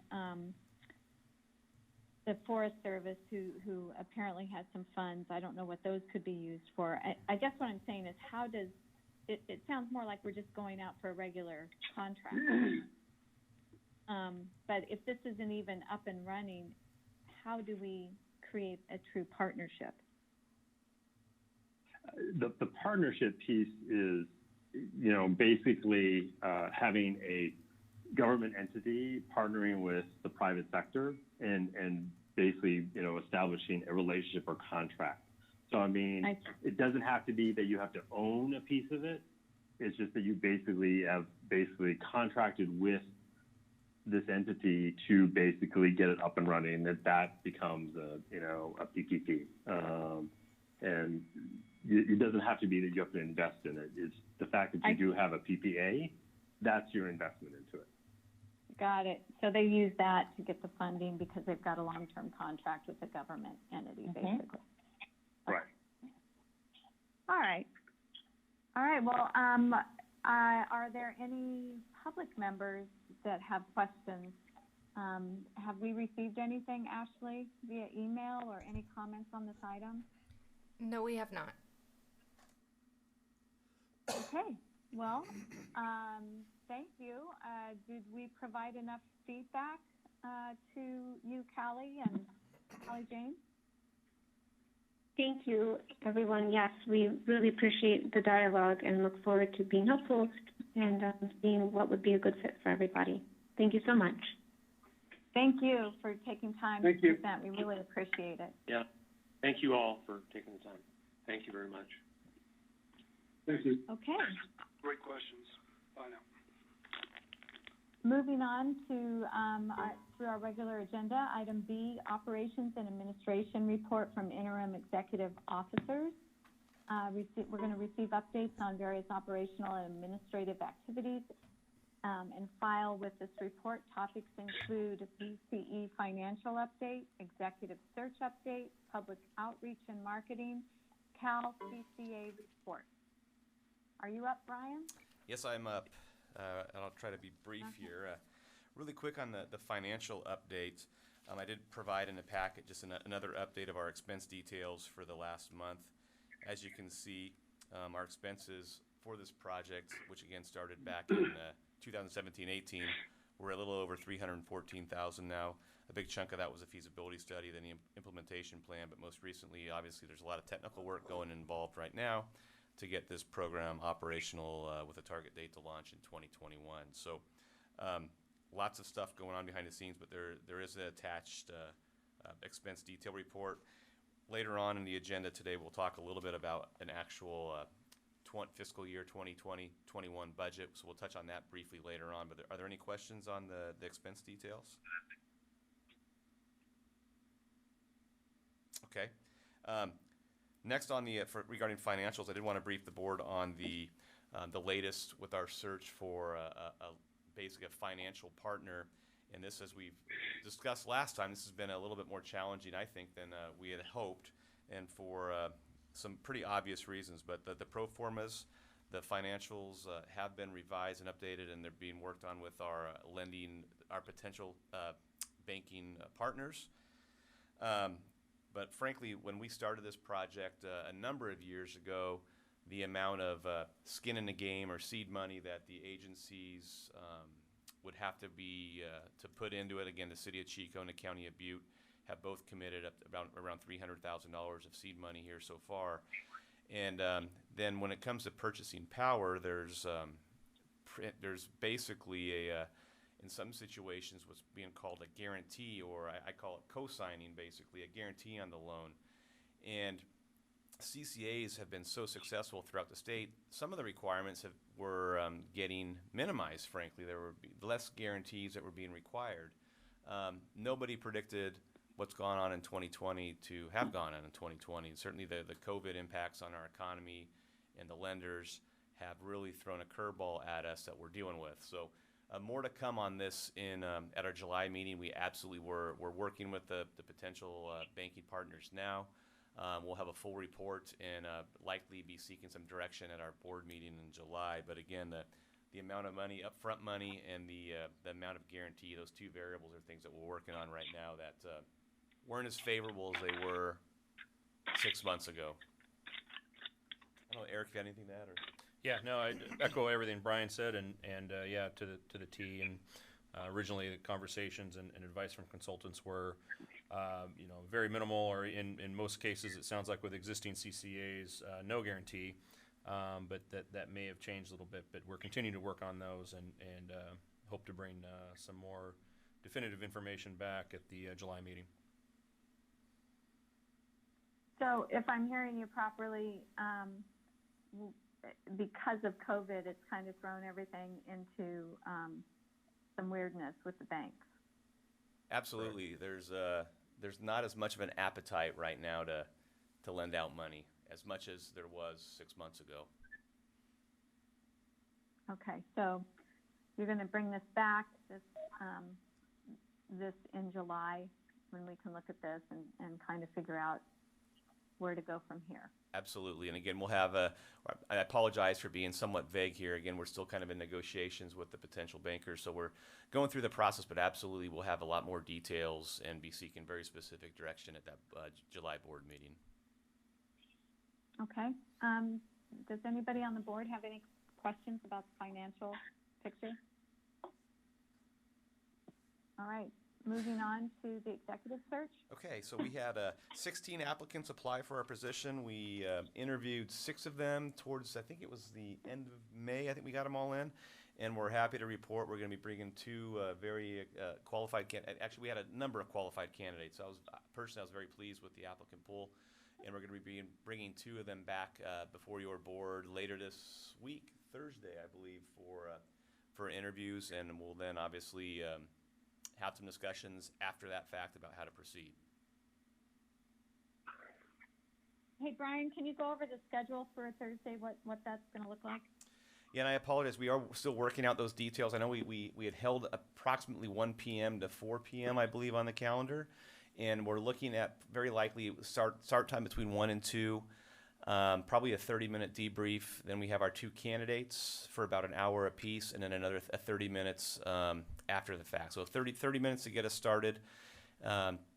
the Forest Service, who apparently has some funds, I don't know what those could be used for. I guess what I'm saying is, how does it sounds more like we're just going out for a regular contract. But if this isn't even up and running, how do we create a true partnership? The partnership piece is basically having a government entity partnering with the private sector and basically, establishing a relationship or contract. So, I mean, it doesn't have to be that you have to own a piece of it. It's just that you have contracted with this entity to basically get it up and running, that becomes a PPP. And it doesn't have to be that you have to invest in it. It's the fact that you do have a PPA, that's your investment into it. Got it. So they use that to get the funding because they've got a long-term contract with the government entity, basically. Right. All right. All right. Well, are there any public members that have questions? Have we received anything, Ashley, via email or any comments on this item? No, we have not. Okay. Well, thank you. Did we provide enough feedback to you, Callie and Callie Jane? Thank you, everyone. Yes, we really appreciate the dialogue and look forward to being helpful and seeing what would be a good fit for everybody. Thank you so much. Thank you for taking time to present. We really appreciate it. Yeah. Thank you all for taking the time. Thank you very much. Thank you. Okay. Great questions. Bye now. Moving on to through our regular agenda, item B, Operations and Administration Report from Interim Executive Officers. We're going to receive updates on various operational and administrative activities and file with this report. Topics include BCE financial update, executive search update, public outreach and marketing, Cal CCA report. Are you up, Brian? Yes, I'm up. And I'll try to be brief here. Really quick on the financial update. I did provide in the packet just another update of our expense details for the last month. As you can see, our expenses for this project, which again started back in 2017-18, we're a little over $314,000 now. A big chunk of that was a feasibility study, then the implementation plan, but most recently, obviously, there's a lot of technical work involved right now to get this program operational with a target date to launch in 2021. So lots of stuff going on behind the scenes, but there is an attached expense detail report. Later on in the agenda today, we'll talk a little bit about an actual fiscal year 2020-21 budget, so we'll touch on that briefly later on. But are there any questions on the expense details? Okay. Next on regarding financials, I did want to brief the board on the latest with our search for basically a financial partner. And this, as we've discussed last time, this has been a little bit more challenging, I think, than we had hoped, and for some pretty obvious reasons. But the pro formas, the financials have been revised and updated, and they're being worked on with our potential banking partners. But frankly, when we started this project a number of years ago, the amount of skin in the game or seed money that the agencies would have to be to put into it, again, the city of Chico and the county of Butte have both committed up around $300,000 of seed money here so far. And then when it comes to purchasing power, there's basically in some situations what's being called a guarantee, or I call it co-signing, basically a guarantee on the loan. And CCAs have been so successful throughout the state, some of the requirements were getting minimized, frankly. There were less guarantees that were being required. Nobody predicted what's gone on in 2020 to have gone on in 2020. And certainly the COVID impacts on our economy and the lenders have really thrown a curveball at us that we're dealing with. So more to come on this at our July meeting. We absolutely we're working with the potential banking partners now. We'll have a full report and likely be seeking some direction at our board meeting in July. But again, the amount of money, upfront money, and the amount of guarantee, those two variables are things that we're working on right now that weren't as favorable as they were 6 months ago. I don't know, Eric, if you had anything to add? Or? Yeah, no, I echo everything Brian said, and yeah, to the T. And originally, the conversations and advice from consultants were, very minimal, or in most cases, it sounds like with existing CCAs, no guarantee. but that may have changed a little bit. But we're continuing to work on those and hope to bring some more definitive information back at the July meeting. So if I'm hearing you properly, because of COVID, it's kind of thrown everything into some weirdness with the banks. Absolutely. There's not as much of an appetite right now to lend out money as much as there was 6 months ago. Okay, so you're going to bring this back this in July when we can look at this and kind of figure out where to go from here. Absolutely. And again, we'll have I apologize for being somewhat vague here. Again, we're still kind of in negotiations with the potential bankers, so we're going through the process, but absolutely we'll have a lot more details and be seeking very specific direction at that July board meeting. Okay. Does anybody on the board have any questions about the financial picture? All right. Moving on to the executive search. Okay, so we had 16 applicants apply for our position. We interviewed 6 of them towards, I think it was the end of May. I think we got them all in. And we're happy to report we're going to be bringing 2 very qualified candidates. Actually, we had a number of qualified candidates. I was very pleased with the applicant pool. And we're going to be bringing 2 of them back before your board later this week, Thursday, I believe, for interviews. And we'll then obviously have some discussions after that fact about how to proceed. Hey, Brian, can you go over the schedule for Thursday, what that's going to look like? Yeah, and I apologize. We are still working out those details. I know we had held approximately 1 p.m. to 4 p.m., I believe, on the calendar. And we're looking at very likely start time between 1 and 2, probably a 30-minute debrief. Then we have our 2 candidates for about an hour apiece, and then another 30 minutes after the fact. So 30 minutes to get us started,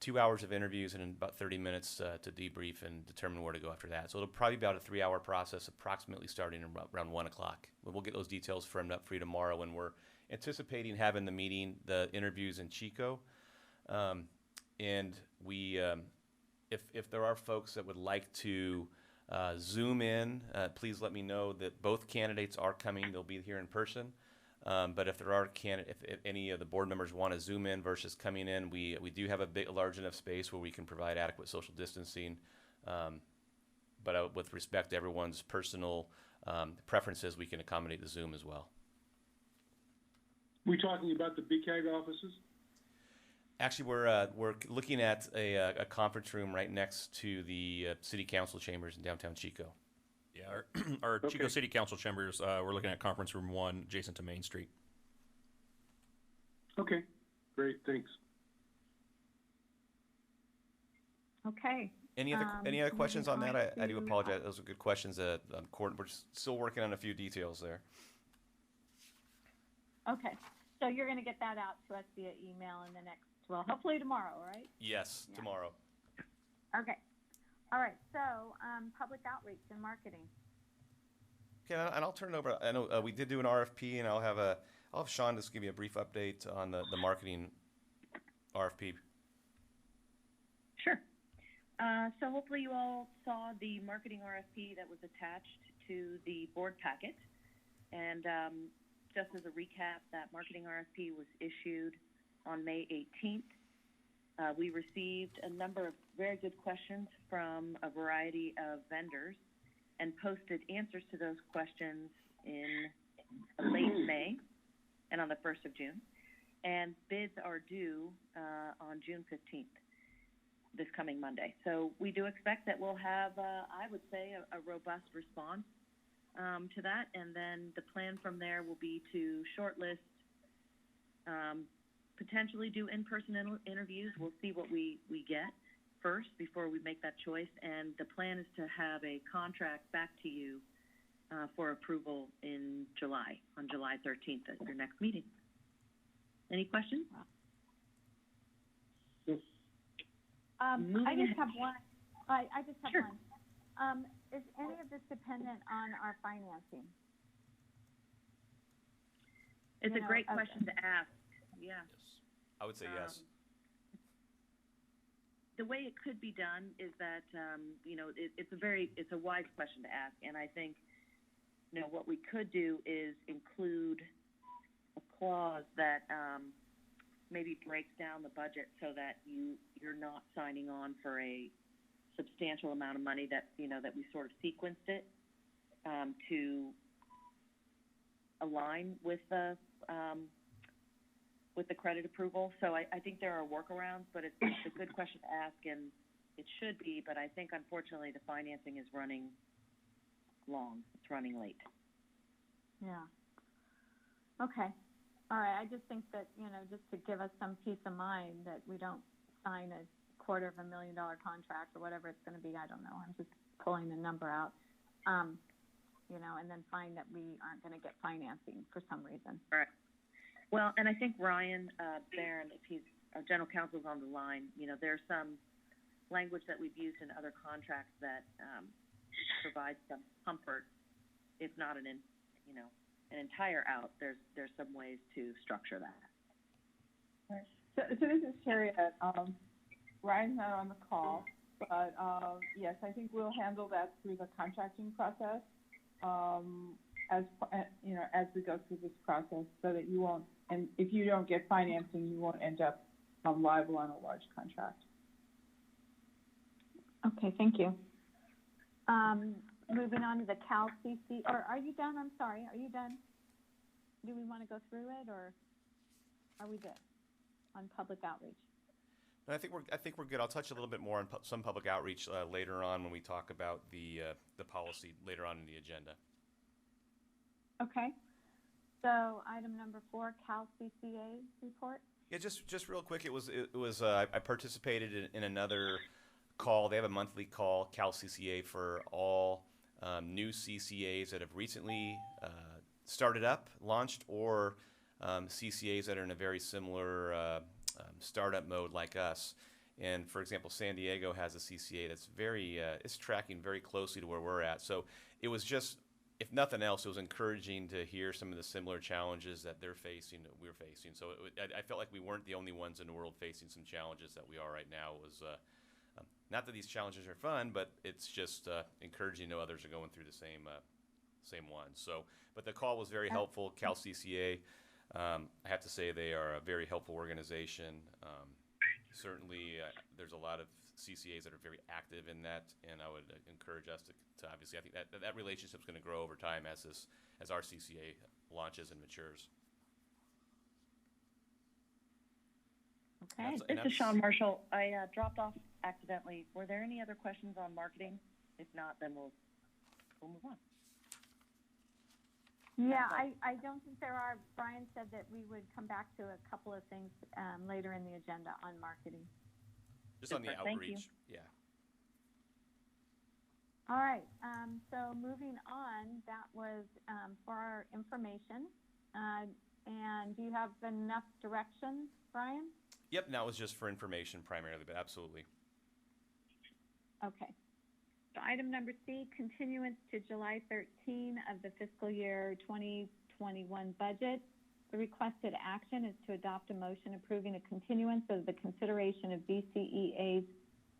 2 hours of interviews, and then about 30 minutes to debrief and determine where to go after that. So it'll probably be about a 3-hour process, approximately starting around 1 o'clock. But we'll get those details firmed up for you tomorrow when we're anticipating having the interviews in Chico. And we, if there are folks that would like to Zoom in, please let me know that both candidates are coming. They'll be here in person. But if there are if any of the board members want to Zoom in versus coming in, we do have a large enough space where we can provide adequate social distancing. But with respect to everyone's personal preferences, we can accommodate the Zoom as well. We talking about the BCAG offices? Actually, we're looking at a conference room right next to the city council chambers in downtown Chico. Yeah, our Chico City Council chambers, we're looking at conference room 1 adjacent to Main Street. Okay, great, thanks. Okay. Any other questions on that? I do apologize. Those are good questions. We're still working on a few details there. Okay, so you're going to get that out to us via email in the next, well, hopefully tomorrow, right? Yes, Yeah. tomorrow. Okay. All right, so public outreach and marketing. Okay, and I'll turn it over. I know we did do an RFP, and I'll have Sean just give you a brief update on the marketing RFP. Sure. So hopefully you all saw the marketing RFP that was attached to the board packet. And just as a recap, that marketing RFP was issued on May 18th. We received a number of very good questions from a variety of vendors and posted answers to those questions in late May and on the 1st of June. And bids are due on June 15th, this coming Monday. So we do expect that we'll have, I would say, a robust response to that. And then the plan from there will be to shortlist, potentially do in-person interviews. We'll see what we get first before we make that choice. And the plan is to have a contract back to you for approval in July, on July 13th at your next meeting. Any questions? I just have one. I just have Sure. one. Is any of this dependent on our financing? It's a great question to ask. Yeah. Yes, I would say yes. The way it could be done is that, it's a wise question to ask, and I think what we could do is include a clause that maybe breaks down the budget so that you're not signing on for a substantial amount of money, that that we sort of sequenced it to align with the credit approval. So I think there are workarounds, but it's a good question to ask, and it should be, but I think unfortunately the financing is running long. It's running late. Yeah. Okay. All right. I just think that, just to give us some peace of mind that we don't sign a $250,000 contract or whatever it's going to be. I don't know. I'm just pulling the number out. And then find that we aren't going to get financing for some reason. Right. Well, and I think Ryan Barron, if he's our general counsel's on the line, there's some language that we've used in other contracts that provides some comfort, if not an entire out. There's some ways to structure that. Right. So this is Harriet. Ryan's not on the call, but yes, I think we'll handle that through the contracting process. As we go through this process, so that you won't, and if you don't get financing, you won't end up liable on a large contract. Okay, thank you. Moving on to the Cal CC, or are you done? I'm sorry, are you done? Do we want to go through it, or are we good on public outreach? I think we're good. I'll touch a little bit more on some public outreach later on when we talk about the policy later on in the agenda. Okay. So item number 4, Cal CCA report. Yeah, just real quick. It was I participated in another call. They have a monthly call, Cal CCA, for all new CCAs that have recently started up, launched, or CCAs that are in a very similar startup mode like us. And for example, San Diego has a CCA that's it's tracking very closely to where we're at. So it was just, if nothing else, it was encouraging to hear some of the similar challenges that they're facing, that we're facing. So I felt like we weren't the only ones in the world facing some challenges that we are right now. It was not that these challenges are fun, but it's just encouraging to know others are going through the same ones. So, but the call was very helpful. Cal CCA, I have to say they are a very helpful organization. Certainly, there's a lot of CCAs that are very active in that, and I would encourage us to obviously, I think that relationship is going to grow over time as our CCA launches and matures. Okay. This is Sean Marshall. I dropped off accidentally. Were there any other questions on marketing? If not, then we'll move on. Yeah, I don't think there are. Brian said that we would come back to a couple of things later in the agenda on marketing. Just on the outreach, yeah. All right, so moving on, that was for our information. And do you have enough direction, Brian? Yep, that was just for information primarily, but absolutely. Okay. So item number C, continuance to July 13 of the fiscal year 2021 budget. The requested action is to adopt a motion approving a continuance of the consideration of BCEA's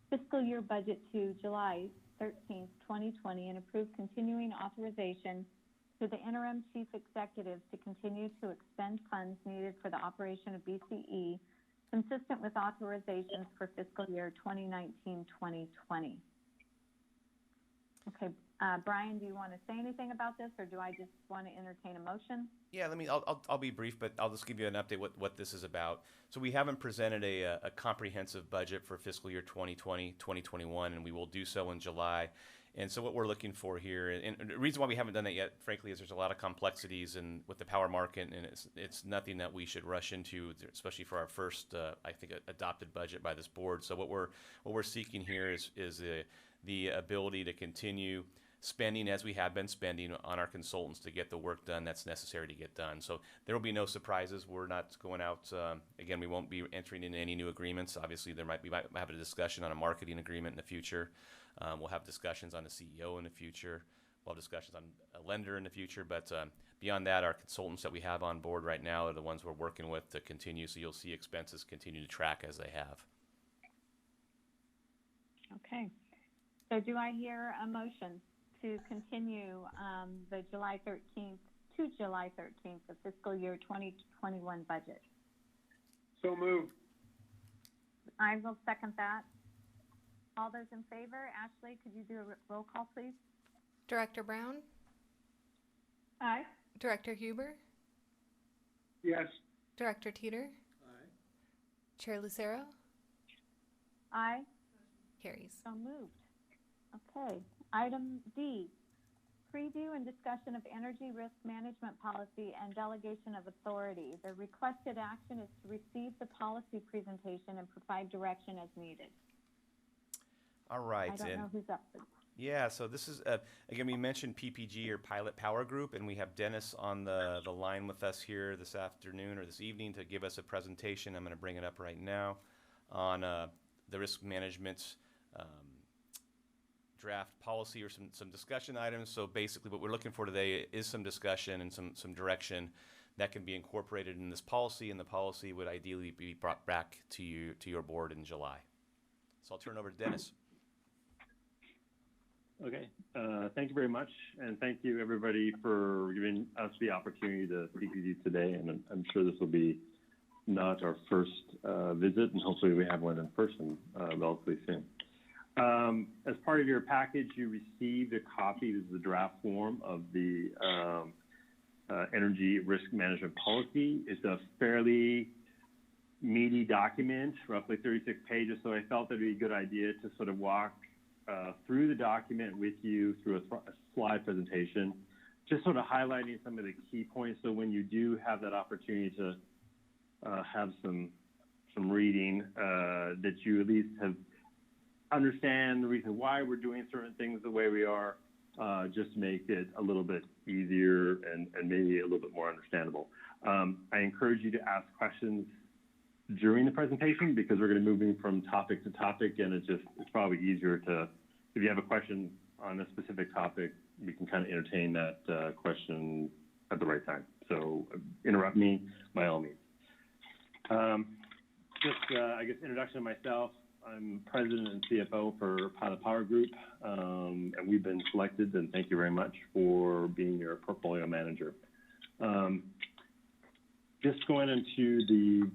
fiscal year budget to July 13th, 2020, and approve continuing authorization to the interim chief executive to continue to expend funds needed for the operation of BCE, consistent with authorizations for fiscal year 2019-2020. Okay, Brian, do you want to say anything about this, or do I just want to entertain a motion? Yeah, I'll be brief, but I'll just give you an update what this is about. So we haven't presented a comprehensive budget for fiscal year 2020, 2021, and we will do so in July. And so what we're looking for here, and the reason why we haven't done that yet, frankly, is there's a lot of complexities with the power market, and it's nothing that we should rush into, especially for our first, I think, adopted budget by this board. So what we're seeking here is the ability to continue spending as we have been spending on our consultants to get the work done that's necessary to get done. So there will be no surprises. We're not going out, again, we won't be entering into any new agreements. Obviously, we might have a discussion on a marketing agreement in the future. We'll have discussions on the CEO in the future. We'll have discussions on a lender in the future. But beyond that, our consultants that we have on board right now are the ones we're working with to continue. So you'll see expenses continue to track as they have. Okay. So do I hear a motion to continue the July 13th to July 13th, the fiscal year 2021 budget? So moved. I will second that. All those in favor? Ashley, could you do a roll call, please? Director Brown? Aye. Director Huber? Yes. Director Teeter? Aye. Chair Lucero? Aye. Carries. So moved. Okay. Item D, preview and discussion of energy risk management policy and delegation of authority. The requested action is to receive the policy presentation and provide direction as needed. All right. I don't know who's up for. Yeah, so this is, again, we mentioned PPG or Pilot Power Group, and we have Dennis on the line with us here this afternoon or this evening to give us a presentation. I'm going to bring it up right now on the risk management draft policy or some discussion items. So basically what we're looking for today is some discussion and some direction that can be incorporated in this policy, and the policy would ideally be brought back to your board in July. So I'll turn it over to Dennis. Okay, thank you very much, and thank you everybody for giving us the opportunity to speak with you today, and I'm sure this will be not our first visit, and hopefully we have one in person relatively soon. As part of your package, you received a copy, this is the draft form of the Energy Risk Management Policy. It's a fairly meaty document, roughly 36 pages, so I felt it'd be a good idea to sort of walk through the document with you through a slide presentation, just sort of highlighting some of the key points. So when you do have that opportunity to have some reading, that you at least understand the reason why we're doing certain things the way we are, just to make it a little bit easier and maybe a little bit more understandable. I encourage you to ask questions during the presentation because we're going to be moving from topic to topic, and it's probably easier to, if you have a question on a specific topic, we can kind of entertain that question at the right time. So interrupt me by all means. I guess, introduction of myself. I'm president and CFO for Pilot Power Group, and we've been selected, and thank you very much for being your portfolio manager. Just going into the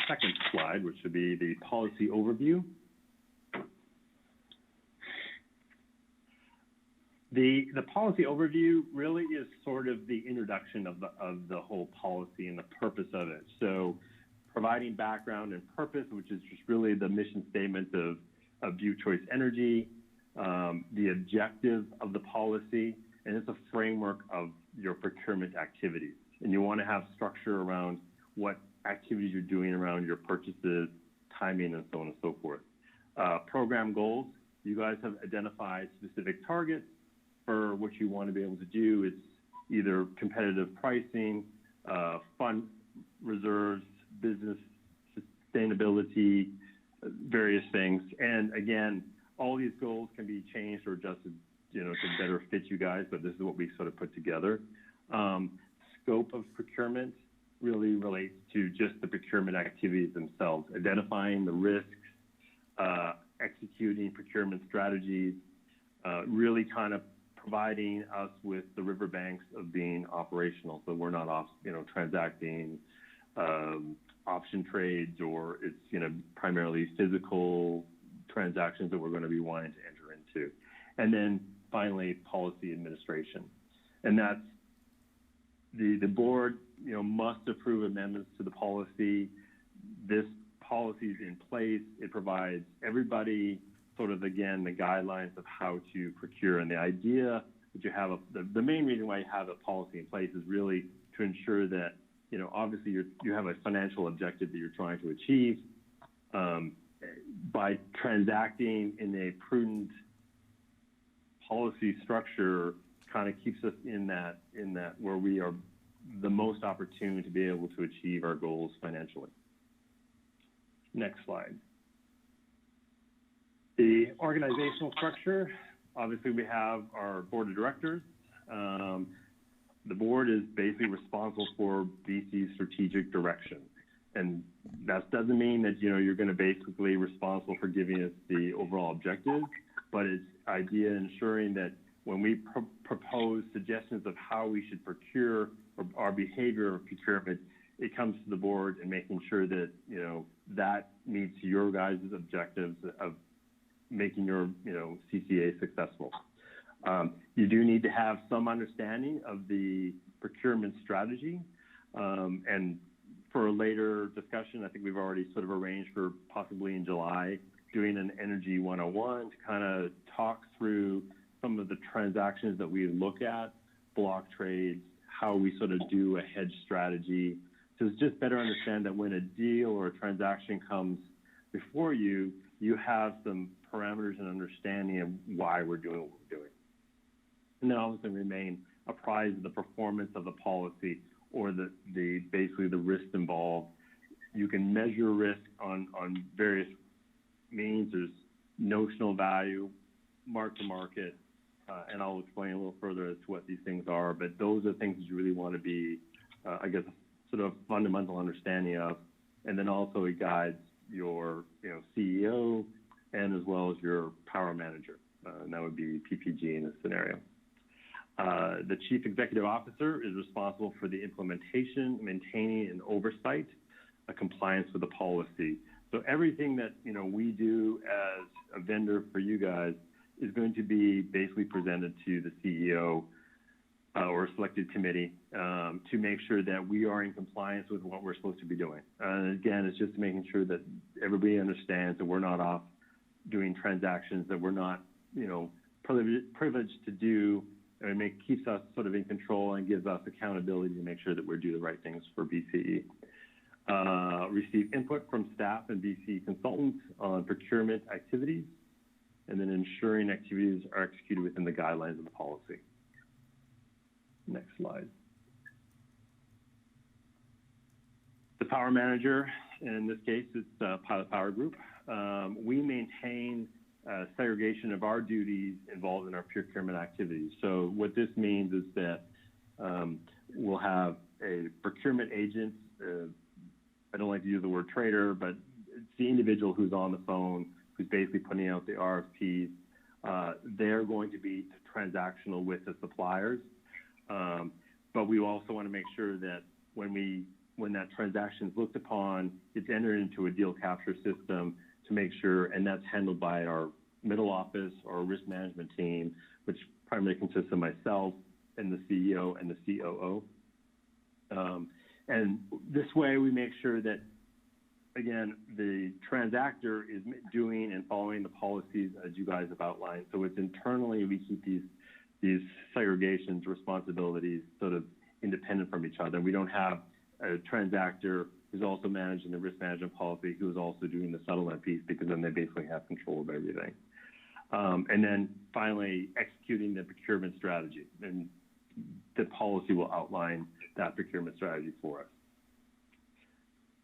second slide, which would be the policy overview. The policy overview really is sort of the introduction of the whole policy and the purpose of it. So providing background and purpose, which is just really the mission statement of Butte Choice Energy, the objective of the policy, and it's a framework of your procurement activities. And you want to have structure around what activities you're doing around your purchases, timing, and so on and so forth. Program goals, you guys have identified specific targets for what you want to be able to do. It's either competitive pricing, fund reserves, business sustainability, various things. And again, all these goals can be changed or adjusted, to better fit you guys, but this is what we sort of put together. Scope of procurement really relates to just the procurement activities themselves, identifying the risks, executing procurement strategies, really kind of providing us with the riverbanks of being operational. So we're not off, transacting option trades, or it's, primarily physical transactions that we're going to be wanting to enter into. And then finally, policy administration. And that's the board, must approve amendments to the policy. This policy is in place. It provides everybody sort of, again, the guidelines of how to procure. And the idea that you have, the main reason why you have a policy in place is really to ensure that, obviously you have a financial objective that you're trying to achieve. By transacting in a prudent policy structure, kind of keeps us in that where we are the most opportune to be able to achieve our goals financially. Next slide. The organizational structure, obviously we have our board of directors. The board is basically responsible for BC's strategic direction. And that doesn't mean that, you're going to basically responsible for giving us the overall objective, but it's idea ensuring that when we propose suggestions of how we should procure or our behavior of procurement, it comes to the board and making sure that, you know, that meets your guys' objectives of making your, you know, CCA successful. You do need to have some understanding of the procurement strategy. And for a later discussion, I think we've already sort of arranged for possibly in July doing an Energy 101 to kind of talk through some of the transactions that we look at, block trades, how we sort of do a hedge strategy, to just better understand that when a deal or a transaction comes before you, you have some parameters and understanding of why we're doing what we're doing. And then also remain apprised of the performance of the policy or the basically the risk involved. You can measure risk on various means. There's notional value, mark to market, and I'll explain a little further as to what these things are, but those are things that you really want to be, I guess, sort of fundamental understanding of. And then also it guides your, you know, CEO and as well as your power manager. And that would be PPG in this scenario. The Chief Executive Officer is responsible for the implementation, maintaining, and oversight of compliance with the policy. So everything that, you know, we do as a vendor for you guys is going to be basically presented to the CEO or a selected committee to make sure that we are in compliance with what we're supposed to be doing. And again, it's just making sure that everybody understands that we're not off doing transactions that we're not, you know, privileged to do, and keeps us sort of in control and gives us accountability to make sure that we're doing the right things for BCE. Receive input from staff and BCE consultants on procurement activities, and then ensuring activities are executed within the guidelines of the policy. Next slide. The power manager, in this case, it's Pilot Power Group. We maintain segregation of our duties involved in our procurement activities. So what this means is that we'll have a procurement agent. I don't like to use the word trader, but it's the individual who's on the phone, who's basically putting out the RFPs. They're going to be transactional with the suppliers. But we also want to make sure that when that transaction is looked upon, it's entered into a deal capture system to make sure, and that's handled by our middle office or risk management team, which primarily consists of myself and the CEO and the COO. And this way we make sure that, again, the transactor is doing and following the policies as you guys have outlined. So it's internally we keep these segregations, responsibilities sort of independent from each other. We don't have a transactor who's also managing the risk management policy, who is also doing the settlement piece, because then they basically have control of everything. And then finally, executing the procurement strategy. And the policy will outline that procurement strategy for us.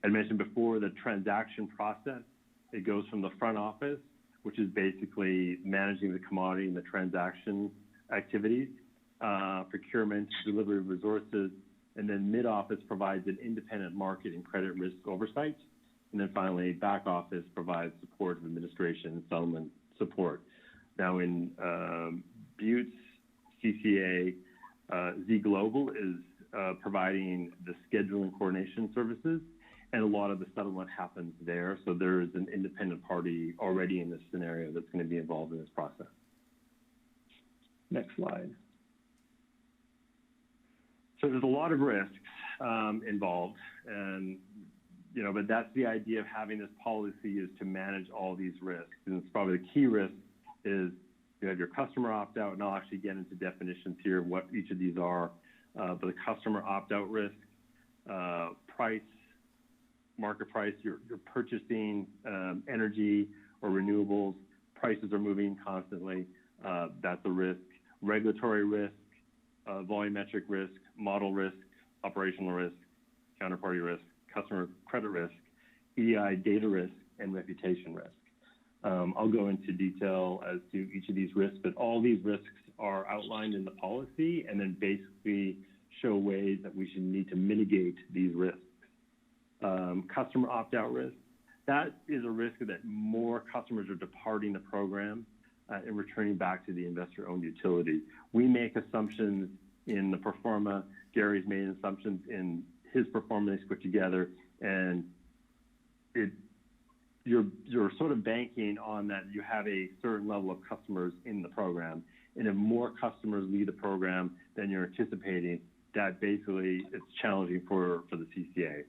I mentioned before the transaction process. It goes from the front office, which is basically managing the commodity and the transaction activities, procurement, delivery of resources, and then mid-office provides an independent market and credit risk oversight. And then finally, back office provides support of administration and settlement support. Now in Butte's CCA, Z Global is providing the scheduling coordination services, and a lot of the settlement happens there. So there is an independent party already in this scenario that's going to be involved in this process. Next slide. So there's a lot of risks involved, and you know, but that's the idea of having this policy, is to manage all these risks. And it's probably the key risk is you have your customer opt-out, and I'll actually get into definitions here of what each of these are. But the customer opt-out risk, price, market price, you're purchasing energy or renewables, prices are moving constantly, that's a risk. Regulatory risk, volumetric risk, model risk, operational risk, counterparty risk, customer credit risk, EDI data risk, and reputation risk. I'll go into detail as to each of these risks, but all these risks are outlined in the policy and then basically show ways that we should need to mitigate these risks. Customer opt-out risk, that is a risk that more customers are departing the program. and returning back to the investor-owned utility. We make assumptions in the pro forma. Gary's made assumptions in his pro forma they put together, and you're sort of banking on that you have a certain level of customers in the program. And if more customers leave the program than you're anticipating, that basically it's challenging for the CCA.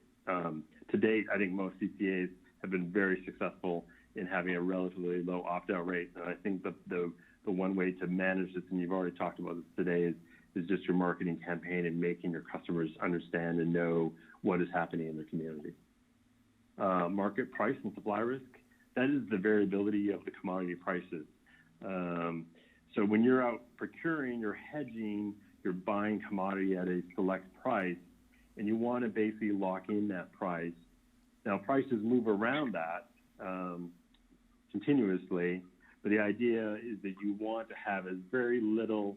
To date, I think most CCAs have been very successful in having a relatively low opt-out rate. And I think the one way to manage this, and you've already talked about this today, is just your marketing campaign and making your customers understand and know what is happening in their community. Market price and supply risk, that is the variability of the commodity prices. So when you're out procuring, you're hedging, you're buying commodity at a select price, and you want to basically lock in that price. Now, prices move around that continuously, but the idea is that you want to have as very little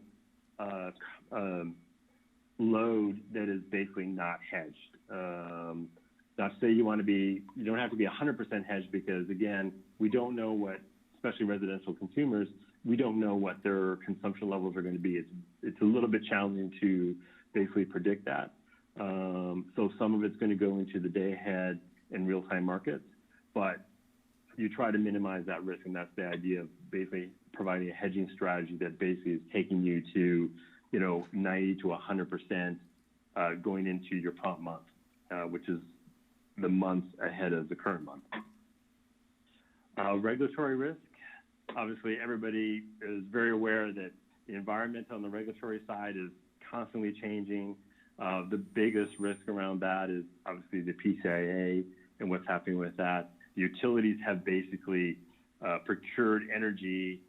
load that is basically not hedged. Now, say you don't have to be 100% hedged because, again, we don't know what, especially residential consumers, we don't know what their consumption levels are going to be. It's a little bit challenging to basically predict that. So some of it's going to go into the day ahead and real-time markets, but you try to minimize that risk, and that's the idea of basically providing a hedging strategy that basically is taking you to, 90 to 100% going into your prompt month, which is the month ahead of the current month. Regulatory risk. Obviously, everybody is very aware that the environment on the regulatory side is constantly changing. The biggest risk around that is obviously the PCIA and what's happening with that. The utilities have basically procured energy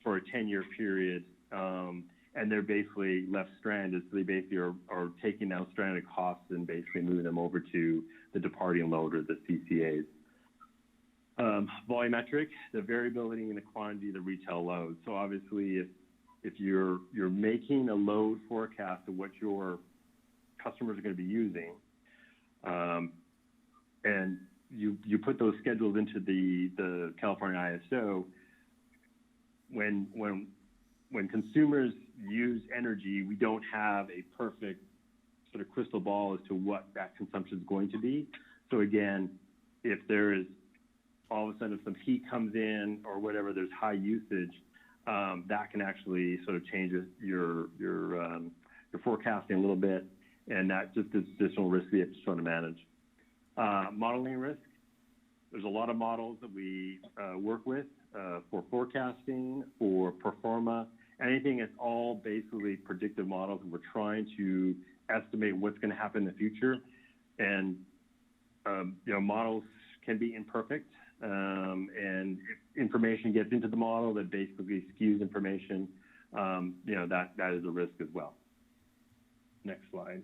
for a 10-year period, and they're basically left stranded. So they basically are taking down stranded costs and basically moving them over to the departing load or the CCAs. Volumetric, the variability in the quantity of the retail load. So obviously, if you're making a load forecast of what your customers are going to be using, and you put those schedules into the California ISO, when consumers use energy, we don't have a perfect sort of crystal ball as to what that consumption is going to be. So again, if there is all of a sudden if some heat comes in or whatever, there's high usage, that can actually sort of change your forecasting a little bit, and that just is additional risk we have to sort of manage. Modeling risk. There's a lot of models that we work with for forecasting, for pro forma, anything that's all basically predictive models, and we're trying to estimate what's going to happen in the future. And models can be imperfect, and if information gets into the model that basically skews information, that is a risk as well. Next slide.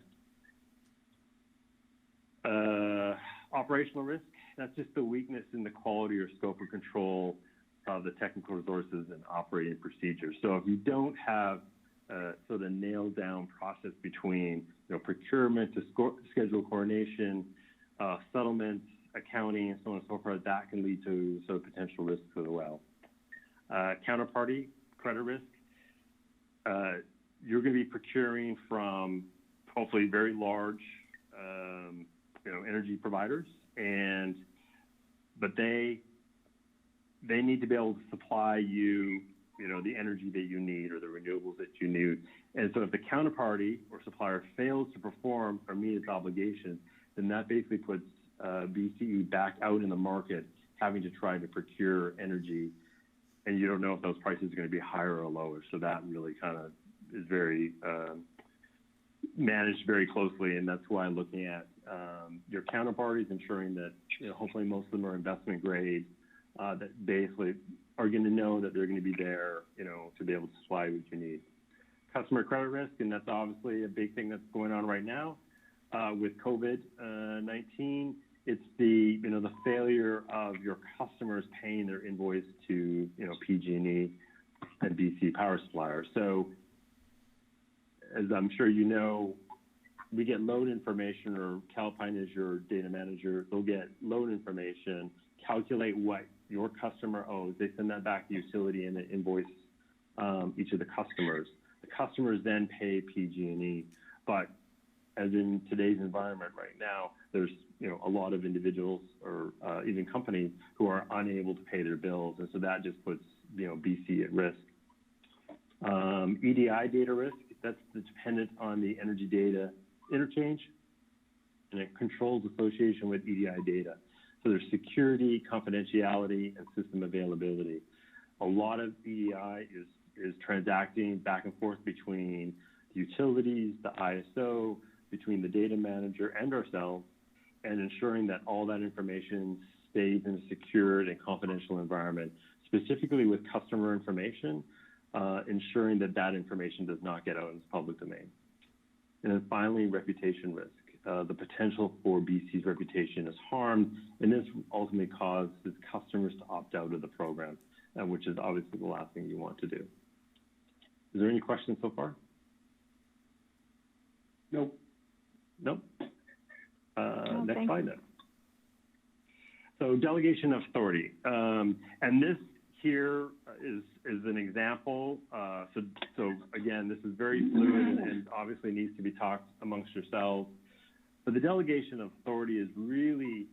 Operational risk, that's just the weakness in the quality or scope of control of the technical resources and operating procedures. So if you don't have a sort of nailed down process between procurement to schedule coordination, settlements, accounting, and so on and so forth, that can lead to sort of potential risks as well. Counterparty credit risk. You're going to be procuring from hopefully very large energy providers, but they need to be able to supply you, the energy that you need or the renewables that you need. And so if the counterparty or supplier fails to perform or meet its obligations, then that basically puts BCE back out in the market, having to try to procure energy, and you don't know if those prices are going to be higher or lower. So that really kind of is very managed very closely, and that's why I'm looking at your counterparties, ensuring that hopefully most of them are investment grade, that basically are going to know that they're going to be there, to be able to supply what you need. Customer credit risk, and that's obviously a big thing that's going on right now with COVID-19. It's the the failure of your customers paying their invoice to PG&E and BC Power Supplier. So as I'm sure you know, we get load information, or Calpine is your data manager. They'll get load information, calculate what your customer owes, they send that back to the utility and they invoice each of the customers. The customers then pay PG&E, but as in today's environment right now, there's a lot of individuals or even companies who are unable to pay their bills, and so that just puts BC at risk. EDI data risk, that's dependent on the energy data interchange, and it controls association with EDI data. So there's security, confidentiality, and system availability. A lot of EDI is transacting back and forth between the utilities, the ISO, between the data manager and ourselves, and ensuring that all that information stays in a secured and confidential environment, specifically with customer information, ensuring that that information does not get out into the public domain. And then finally, reputation risk. The potential for BC's reputation is harmed, and this ultimately causes customers to opt out of the program, which is obviously the last thing you want to do. Is there any questions so far? Nope. Nope. Next slide then. So delegation of authority. And this here is an example. So again, this is very fluid and obviously needs to be talked amongst yourselves. But the delegation of authority is really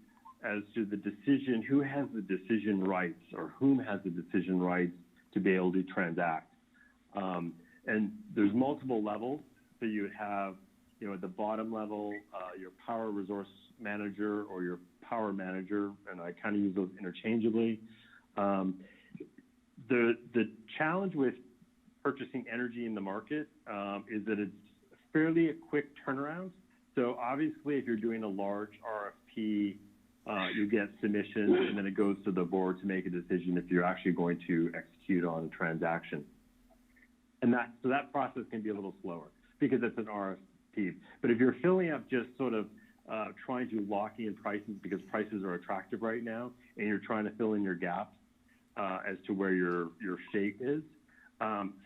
as to the decision, who has the decision rights or whom has the decision rights to be able to transact. And there's multiple levels. So you would have, at the bottom level, your power resource manager or your power manager, and I kind of use those interchangeably. The challenge with purchasing energy in the market is that it's fairly a quick turnaround. So obviously, if you're doing a large RFP, you get submissions, and then it goes to the board to make a decision if you're actually going to execute on a transaction. And so that process can be a little slower because it's an RFP. But if you're filling up just sort of trying to lock in prices because prices are attractive right now, and you're trying to fill in your gaps as to where your shape is,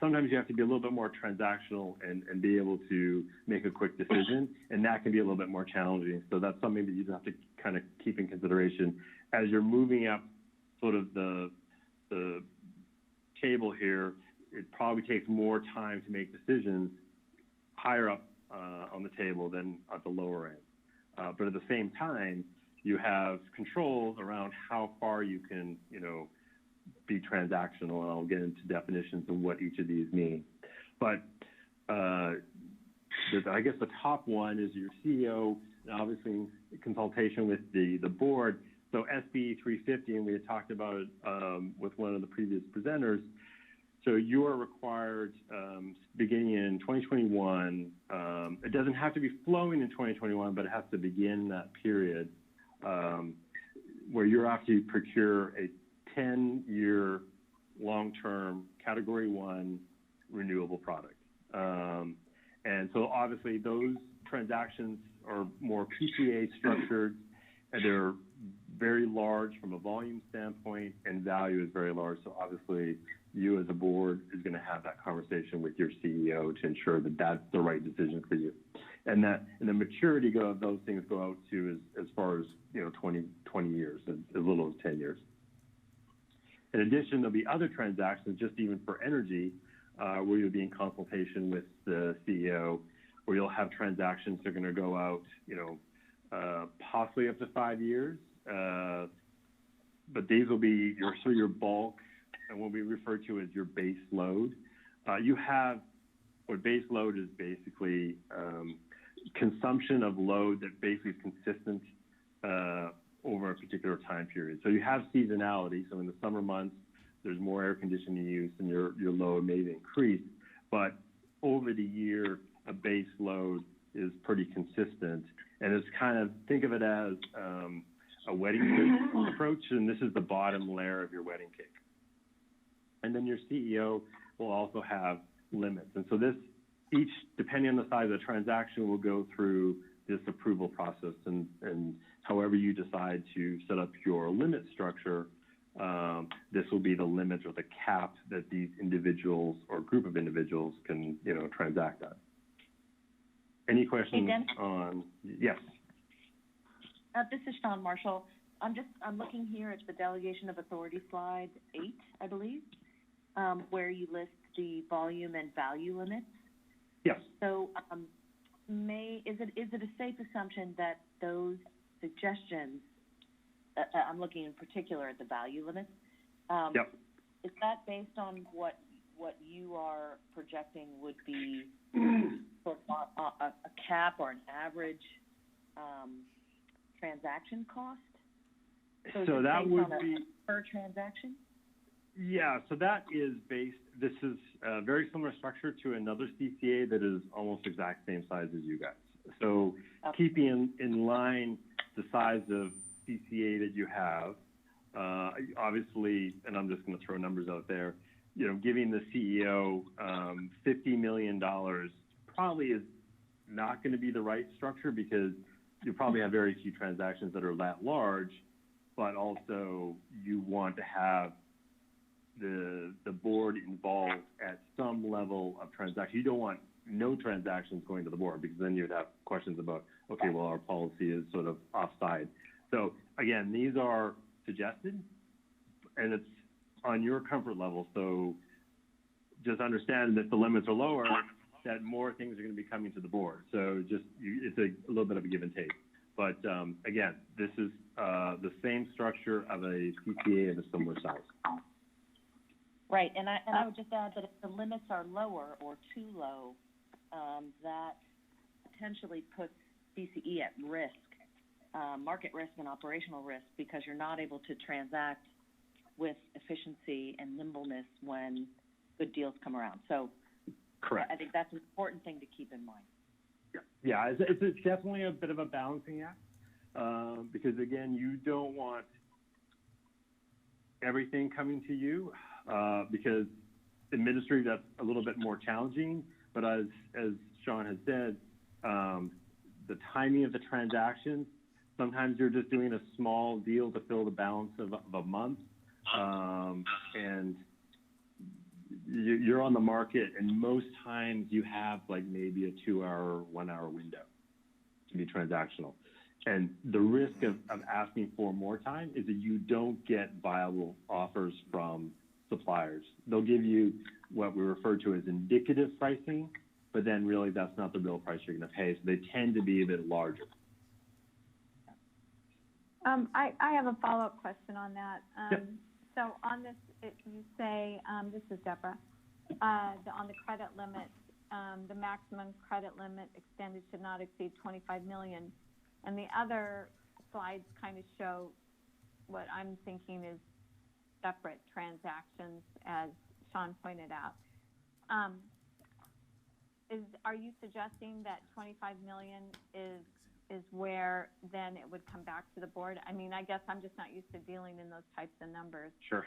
sometimes you have to be a little bit more transactional and be able to make a quick decision, and that can be a little bit more challenging. So that's something that you have to kind of keep in consideration as you're moving up sort of the table here. It probably takes more time to make decisions higher up on the table than at the lower end. But at the same time, you have controls around how far you can, be transactional, and I'll get into definitions of what each of these mean. But I guess the top one is your CEO, and obviously in consultation with the board. So SB 350, and we had talked about it with one of the previous presenters. So you are required, beginning in 2021, it doesn't have to be flowing in 2021, but it has to begin that period where you're have to procure a 10-year long-term Category 1 renewable product. And so obviously those transactions are more PPA structured, and they're very large from a volume standpoint, and value is very large. So obviously you as a board is going to have that conversation with your CEO to ensure that that's the right decision for you. And the maturity of those things go out to as far as 20 years, as little as 10 years. In addition, there'll be other transactions, just even for energy, where you'll be in consultation with the CEO, where you'll have transactions that are going to go out, possibly up to 5 years. But these will be your bulk and what we refer to as your base load. You have what base load is basically consumption of load that basically is consistent over a particular time period. So you have seasonality. So in the summer months, there's more air conditioning use and your load may increase. But over the year, a base load is pretty consistent. And it's kind of, think of it as a wedding cake approach, and this is the bottom layer of your wedding cake. And then your CEO will also have limits. And so this, each, depending on the size of the transaction, will go through this approval process. And however you decide to set up your limit structure, this will be the limit or the cap that these individuals or group of individuals can, transact on. Any questions on? Yes. This is Sean Marshall. I'm looking here at the delegation of authority slide 8, I believe, where you list the volume and value limits. Yes. So, is it a safe assumption that those suggestions, I'm looking in particular at the value limits, Yep. is that based on what you are projecting would be sort of a cap or an average transaction cost? So that would be per transaction? Yeah, so that is based, this is a very similar structure to another CCA that is almost exact same size as you guys. So keeping in line the size of CCA that you have, obviously, and I'm just going to throw numbers out there, you know, giving the CEO $50 million probably is not going to be the right structure, because you probably have very few transactions that are that large, but also you want to have the board involved at some level of transaction. You don't want no transactions going to the board, because then you'd have questions about, okay, well, our policy is sort of offside. So again, these are suggested, and it's on your comfort level. So just understand that the limits are lower, that more things are going to be coming to the board. So just, it's a little bit of a give and take. But again, this is the same structure of a CPA of a similar size. Right, and I would just add that if the limits are lower or too low, that potentially puts CCE at risk, market risk and operational risk, because you're not able to transact with efficiency and nimbleness when good deals come around. So correct. I think that's an important thing to keep in mind. Yeah, it's definitely a bit of a balancing act, because again, you don't want everything coming to you, because administratively that's a little bit more challenging. But as Sean has said, the timing of the transactions, sometimes you're just doing a small deal to fill the balance of a month, and you're on the market, and most times you have like maybe a 2-hour, 1-hour window to be transactional. And the risk of asking for more time is that you don't get viable offers from suppliers. They'll give you what we refer to as indicative pricing, but then really that's not the real price you're going to pay. So they tend to be a bit larger. I have a follow-up question on that. Yep. So on this, you say, this is Deborah, on the credit limit, the maximum credit limit extended should not exceed 25 million. And the other slides kind of show what I'm thinking is separate transactions, as Sean pointed out. Are you suggesting that 25 million is where then it would come back to the board? I mean, I guess I'm just not used to dealing in those types of numbers. Sure.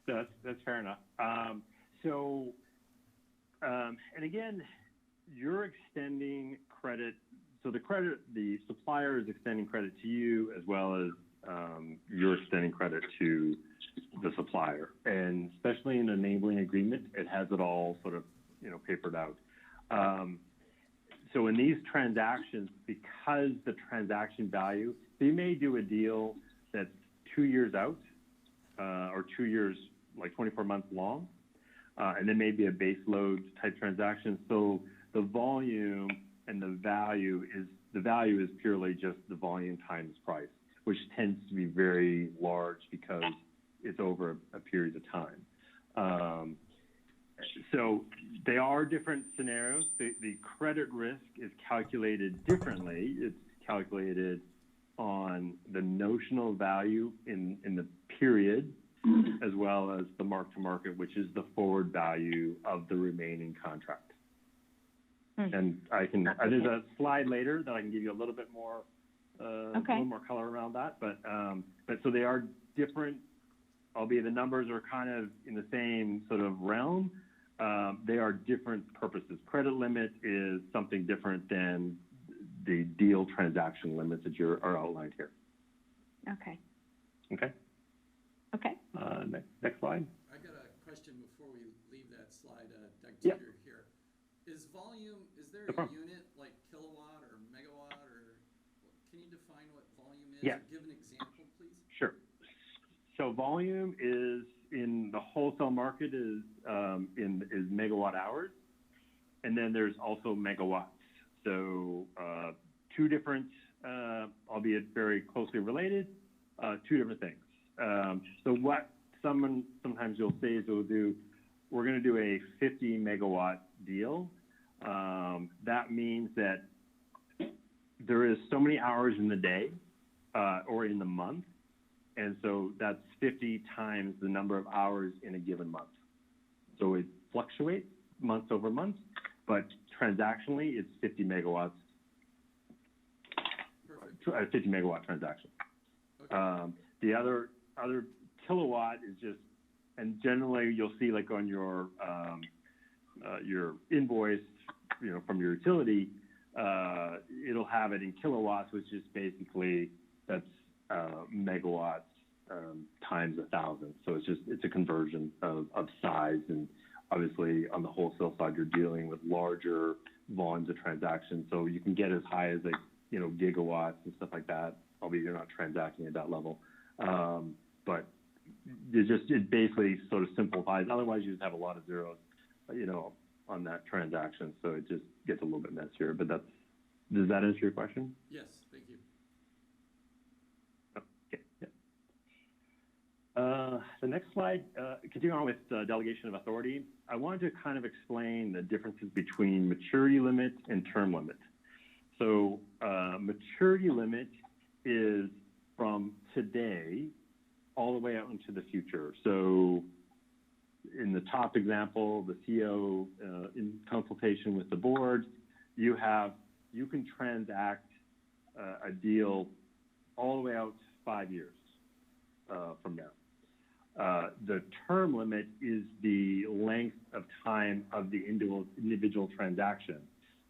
That's fair enough. And again, you're extending credit. So the supplier is extending credit to you, as well as you're extending credit to the supplier. And especially in an enabling agreement, it has it all sort of, papered out. So in these transactions, because the transaction value, so you may do a deal that's 2 years out, or 2 years, like 24 months long, and then maybe a base load type transaction. So the volume and the value is purely just the volume times price, which tends to be very large because it's over a period of time. So they are different scenarios. The credit risk is calculated differently. It's calculated on the notional value in the period, as well as the mark-to-market, which is the forward value of the remaining contract. And there's a slide later that I can give you a little bit more, a little more color around that. But so they are different, albeit the numbers are kind of in the same sort of realm. They are different purposes. Credit limit is something different than the deal transaction limits that are outlined here. Okay. Okay. Okay. Next slide. I got a question before we leave that slide, Doug Yeah. Teeter here. Is there No a problem. unit like kilowatt or megawatt, or can you define what volume is? Yeah. Or give an example, So volume is in the wholesale market is megawatt hours, and then there's also megawatts. So two different, albeit very closely related, two different things. So what sometimes you'll say is we're going to do a 50 megawatt deal. That means that there is so many hours in the day or in the month, and so that's 50 times the number of hours in a given month. So it fluctuates month over month, but transactionally it's 50 megawatts. Perfect. 50 megawatt transaction. Okay. The other kilowatt is just, and generally you'll see like on your invoice, from your utility, it'll have it in kilowatts, which is basically that's megawatts times 1,000. So it's a conversion of size, and obviously on the wholesale side you're dealing with larger volumes of transactions, so you can get as high as gigawatts and stuff like that, albeit you're not transacting at that level. But it basically sort of simplifies. Otherwise you just have a lot of zeros, on that transaction, so it just gets a little bit messier. But does that answer your question? Yes, thank you. Okay. Yeah. The next slide, continuing on with delegation of authority, I wanted to kind of explain the differences between maturity limit and term limit. So maturity limit is from today all the way out into the future. So in the top example, the CEO, in consultation with the board, you can transact a deal all the way out 5 years from now. The term limit is the length of time of the individual transaction.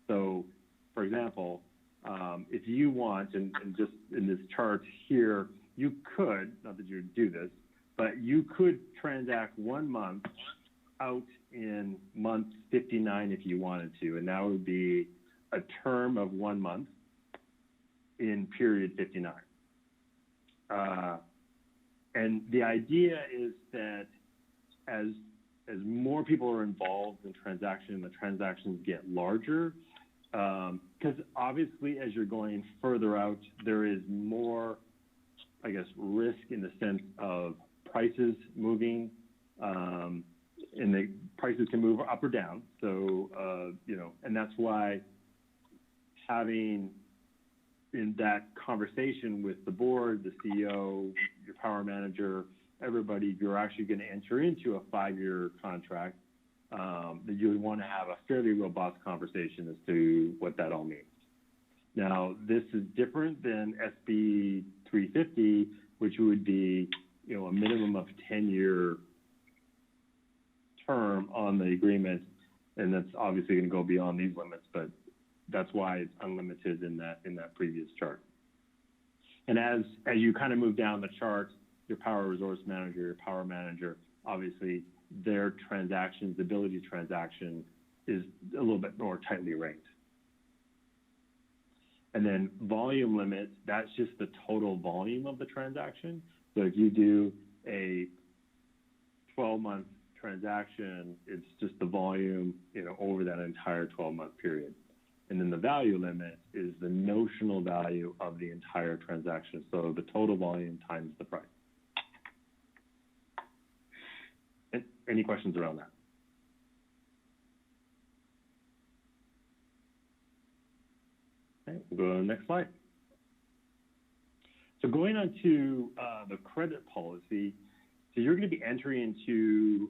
So, for example, if you want, and just in this chart here, you could, not that you would do this, but you could transact 1 month out in month 59 if you wanted to, and that would be a term of 1 month in period 59. And the idea is that as more people are involved in the transactions get larger, because obviously as you're going further out, there is more, I guess, risk in the sense of prices moving, and the prices can move up or down. So, and that's why having in that conversation with the board, the CEO, your power manager, everybody, you're actually going to enter into a 5-year contract, that you would want to have a fairly robust conversation as to what that all means. Now, this is different than SB 350, which would be, a minimum of 10-year term on the agreement, and that's obviously going to go beyond these limits, but that's why it's unlimited in that previous chart. And as you kind of move down the chart, your power resource manager, your power manager, obviously their transactions, the ability to transaction is a little bit more tightly ranked. And then volume limit, that's just the total volume of the transaction. So if you do a 12-month transaction, it's just the volume, over that entire 12-month period. And then the value limit is the notional value of the entire transaction. So the total volume times the price. Any questions around that? Okay, we'll go to the next slide. So going on to the credit policy, so you're going to be entering into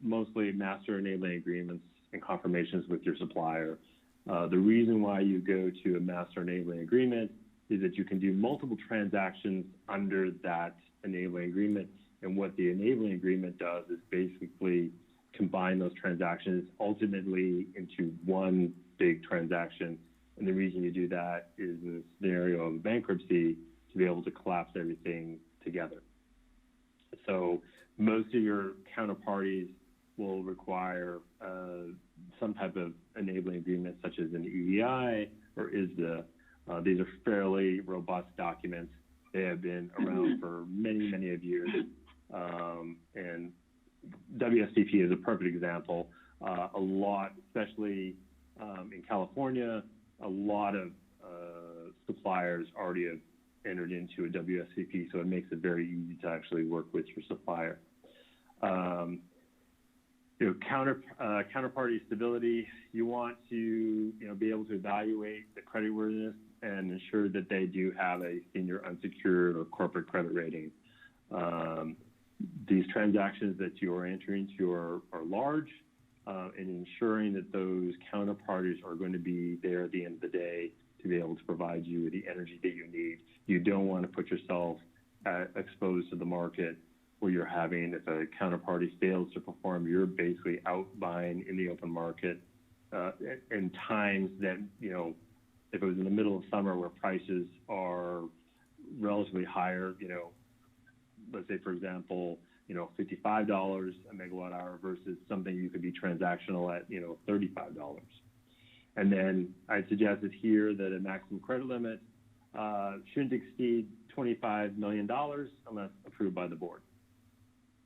mostly master enabling agreements and confirmations with your supplier. The reason why you go to a master enabling agreement is that you can do multiple transactions under that enabling agreement. And what the enabling agreement does is basically combine those transactions ultimately into one big transaction. And the reason you do that is in the scenario of bankruptcy, to be able to collapse everything together. So most of your counterparties will require some type of enabling agreement, such as an EEI or ISDA. These are fairly robust documents. They have been around for many, many of years. And WSCP is a perfect example. A lot, especially in California, a lot of suppliers already have entered into a WSCP, so it makes it very easy to actually work with your supplier. Counterparty stability, you want to be able to evaluate the creditworthiness and ensure that they do have a senior unsecured or corporate credit rating. These transactions that you are entering into are large, and ensuring that those counterparties are going to be there at the end of the day to be able to provide you with the energy that you need. You don't want to put yourself exposed to the market where you're having, if a counterparty fails to perform, you're basically out buying in the open market in times that, if it was in the middle of summer where prices are relatively higher, let's say, for example, $55 a megawatt hour versus something you could be transactional at, $35. And then I'd suggest it here that a maximum credit limit shouldn't exceed $25 million unless approved by the board.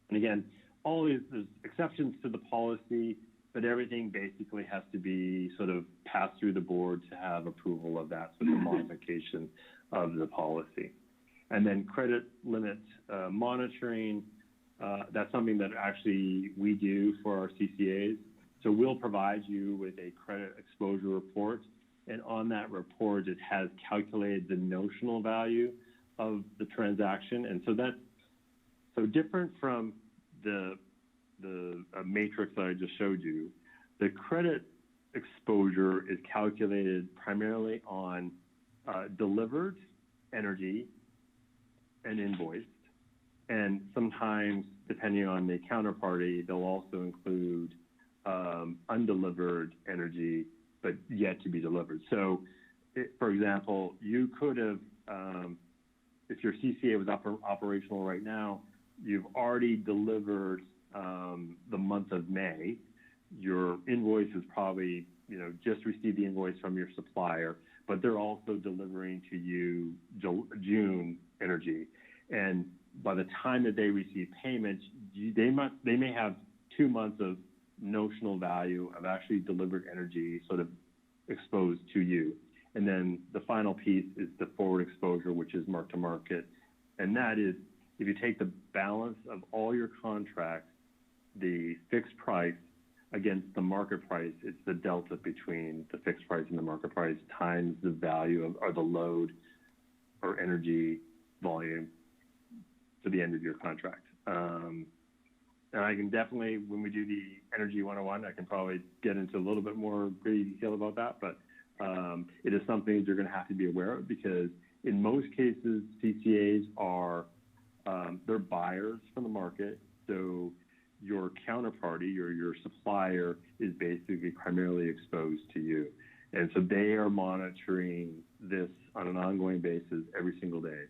And again, there's exceptions to the policy, but everything basically has to be sort of passed through the board to have approval of that sort of modification of the policy. And then credit limit monitoring, that's something that actually we do for our CCAs. So we'll provide you with a credit exposure report, and on that report, it has calculated the notional value of the transaction. And so that's so different from the matrix that I just showed you. The credit exposure is calculated primarily on delivered energy and invoiced. And sometimes, depending on the counterparty, they'll also include undelivered energy, but yet to be delivered. So, for example, you could have, if your CCA was operational right now, you've already delivered the month of May. Your invoice is probably, just received the invoice from your supplier, but they're also delivering to you June energy. And by the time that they receive payment, they may have 2 months of notional value of actually delivered energy sort of exposed to you. And then the final piece is the forward exposure, which is mark to market. And that is, if you take the balance of all your contracts, the fixed price against the market price, it's the delta between the fixed price and the market price times the value of, or the load or energy volume to the end of your contract. And I can definitely, when we do the Energy 101, I can probably get into a little bit more gritty detail about that, but it is something that you're going to have to be aware of, because in most cases, CCAs are, they're buyers from the market. So your counterparty or your supplier is basically primarily exposed to you. And so they are monitoring this on an ongoing basis every single day.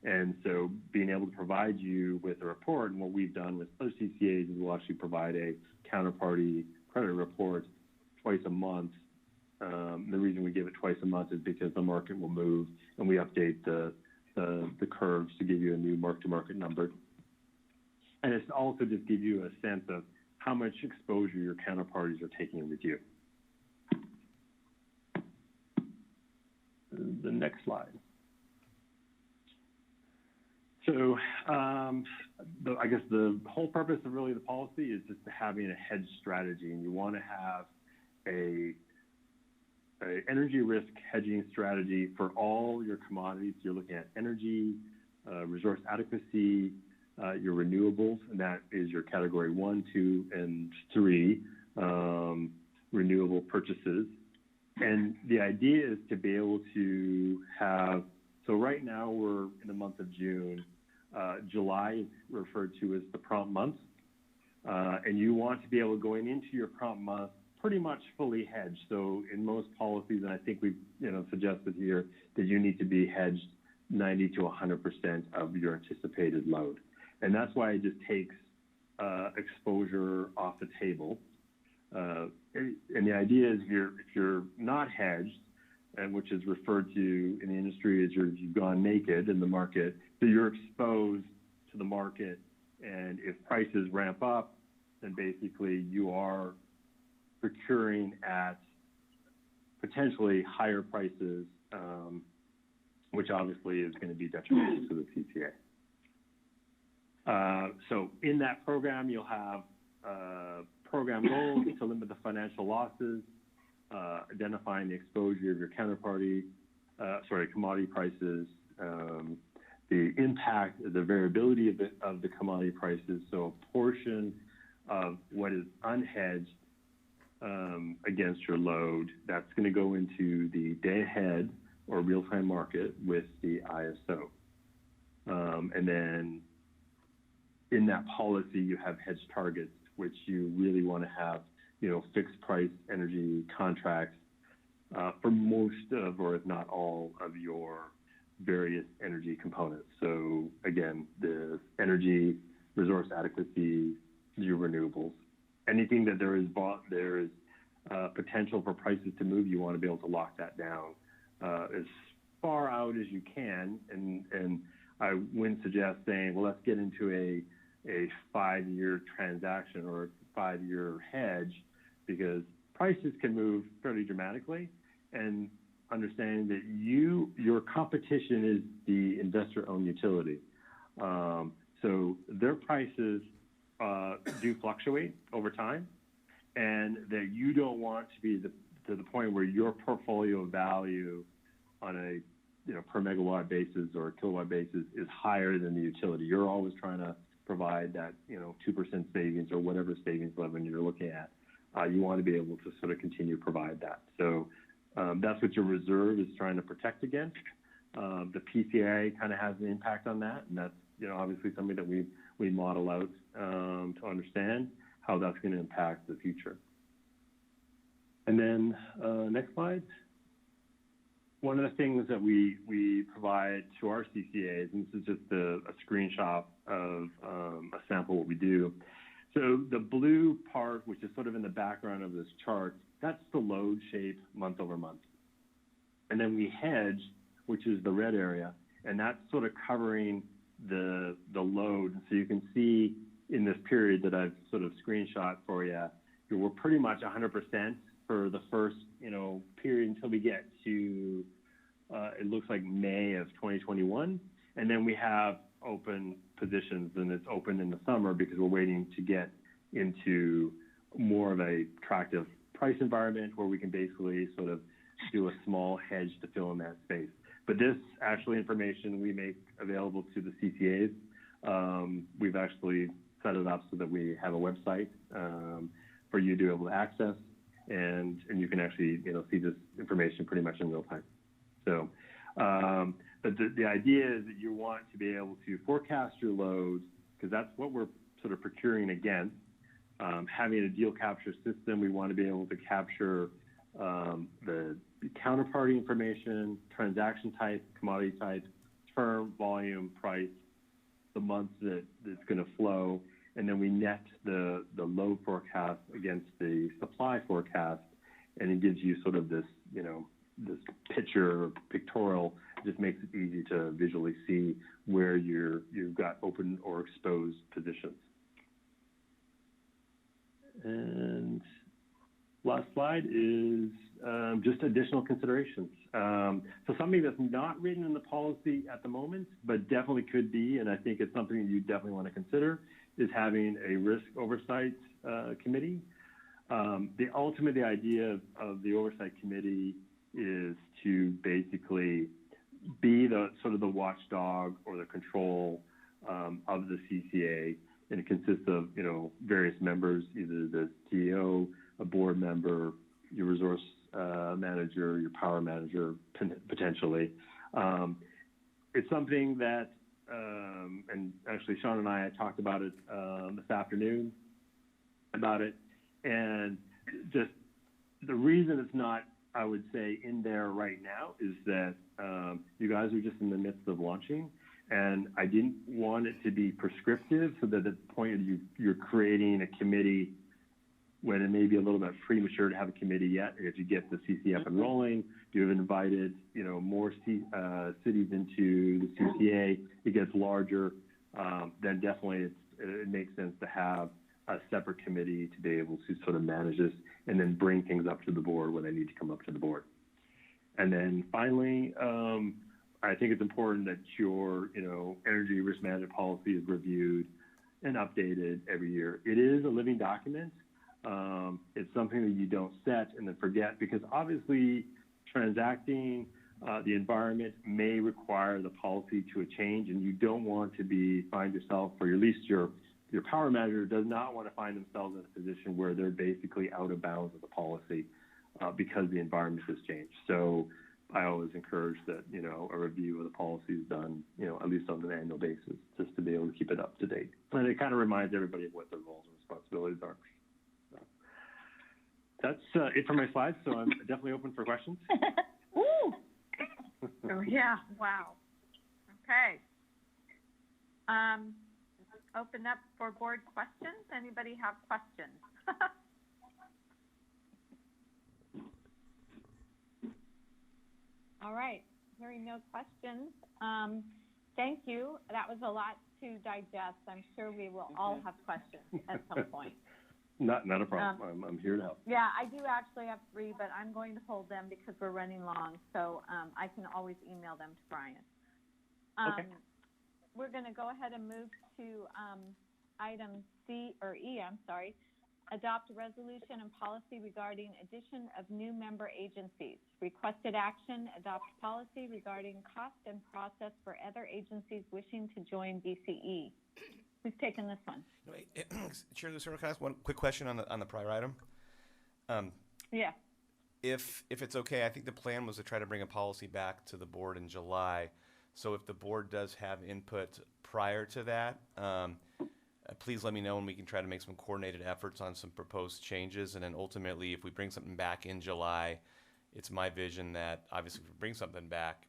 And so being able to provide you with a report, and what we've done with other CCAs is we'll actually provide a counterparty credit report twice a month. The reason we give it twice a month is because the market will move, and we update the curves to give you a new mark-to-market number. And it's also just give you a sense of how much exposure your counterparties are taking with you. The next slide. So I guess the whole purpose of really the policy is just having a hedge strategy, and you want to have a energy risk hedging strategy for all your commodities. You're looking at energy, resource adequacy, your renewables, and that is your category 1, 2, and 3 renewable purchases. And the idea is to be able to have, so right now we're in the month of June. July is referred to as the prompt month. And you want to be able, going into your prompt month, pretty much fully hedged. So in most policies, and I think we've suggested here, that you need to be hedged 90 to 100% of your anticipated load. And that's why it just takes exposure off the table. And the idea is if you're not hedged, and which is referred to in the industry as you've gone naked in the market. So you're exposed to the market, and if prices ramp up, then basically you are procuring at potentially higher prices, which obviously is going to be detrimental to the CCA. So in that program, you'll have program goals to limit the financial losses, identifying the exposure of your commodity prices, the impact, the variability of the commodity prices. So a portion of what is unhedged against your load, that's going to go into the day ahead or real-time market with the ISO. And then in that policy, you have hedge targets, which you really want to have, fixed price energy contracts for most of, or if not all of your various energy components. So again, the energy, resource adequacy, your renewables, anything that there is potential for prices to move, you want to be able to lock that down as far out as you can. And I wouldn't suggest saying, well, let's get into a 5-year transaction or a 5-year hedge, because prices can move fairly dramatically. And understanding that your competition is the investor-owned utility. So their prices do fluctuate over time, and that you don't want to be to the point where your portfolio value on a per megawatt basis or kilowatt basis is higher than the utility. You're always trying to provide that 2% savings or whatever savings level you're looking at. You want to be able to sort of continue to provide that. So that's what your reserve is trying to protect against. The PCA kind of has an impact on that, and that's obviously something that we model out to understand how that's going to impact the future. And then next slide. One of the things that we provide to our CCAs, and this is just a screenshot of a sample of what we do. So the blue part, which is sort of in the background of this chart, that's the load shape month over month. And then we hedge, which is the red area, and that's sort of covering the load. So you can see in this period that I've sort of screenshot for you, we're pretty much 100% for the first, period until we get to, it looks like May of 2021. And then we have open positions, and it's open in the summer because we're waiting to get into more of a attractive price environment where we can basically sort of do a small hedge to fill in that space. But this actually information we make available to the CCAs. We've actually set it up so that we have a website for you to be able to access, and you can actually see this information pretty much in real time. So, but the idea is that you want to be able to forecast your loads, because that's what we're sort of procuring against. Having a deal capture system, we want to be able to capture the counterparty information, transaction type, commodity type, term, volume, price, the months that it's going to flow, and then we net the load forecast against the supply forecast, and it gives you sort of this, this picture, pictorial. It just makes it easy to visually see where you've got open or exposed positions. And last slide is just additional considerations. So something that's not written in the policy at the moment, but definitely could be, and I think it's something you definitely want to consider, is having a risk oversight committee. The idea of the oversight committee is to basically be the sort of the watchdog or the control of the CCA, and it consists of various members, either the CEO, a board member, your resource manager, your power manager, potentially. It's something that, and actually Sean and I talked about it this afternoon about it, and just the reason it's not, I would say, in there right now is that you guys are just in the midst of launching, and I didn't want it to be prescriptive so that at the point you're creating a committee when it may be a little bit premature to have a committee yet. If you get the CCA up and rolling, you've invited, more cities into the CCA, it gets larger, then definitely it makes sense to have a separate committee to be able to sort of manage this and then bring things up to the board when they need to come up to the board. And then finally, I think it's important that your, energy risk management policy is reviewed and updated every year. It is a living document. It's something that you don't set and then forget, because obviously transacting the environment may require the policy to a change, and you don't want to find yourself, or at least your power manager does not want to find themselves in a position where they're basically out of bounds of the policy because the environment has changed. So I always encourage that, a review of the policy is done, at least on an annual basis, just to be able to keep it up to date. And it kind of reminds everybody of what their roles and responsibilities are. So that's it for my slides, so I'm definitely open for questions. Ooh. Oh, yeah, wow. Okay. Open up for board questions. Anybody have questions? All right, hearing no questions. Thank you. That was a lot to digest. I'm sure we will all have questions at some point. Not a problem. I'm here to help. Yeah, I do actually have 3, but I'm going to hold them because we're running long, so I can always email them to Brian. Okay. We're going to go ahead and move to item E, adopt a resolution and policy regarding addition of new member agencies. Requested action, adopt policy regarding cost and process for other agencies wishing to join BCE. Who's taken this one? Chair Lucero, can I ask one quick question on the prior item? Yeah. If it's okay, I think the plan was to try to bring a policy back to the board in July. So if the board does have input prior to that, please let me know and we can try to make some coordinated efforts on some proposed changes. And then ultimately, if we bring something back in July, it's my vision that obviously if we bring something back,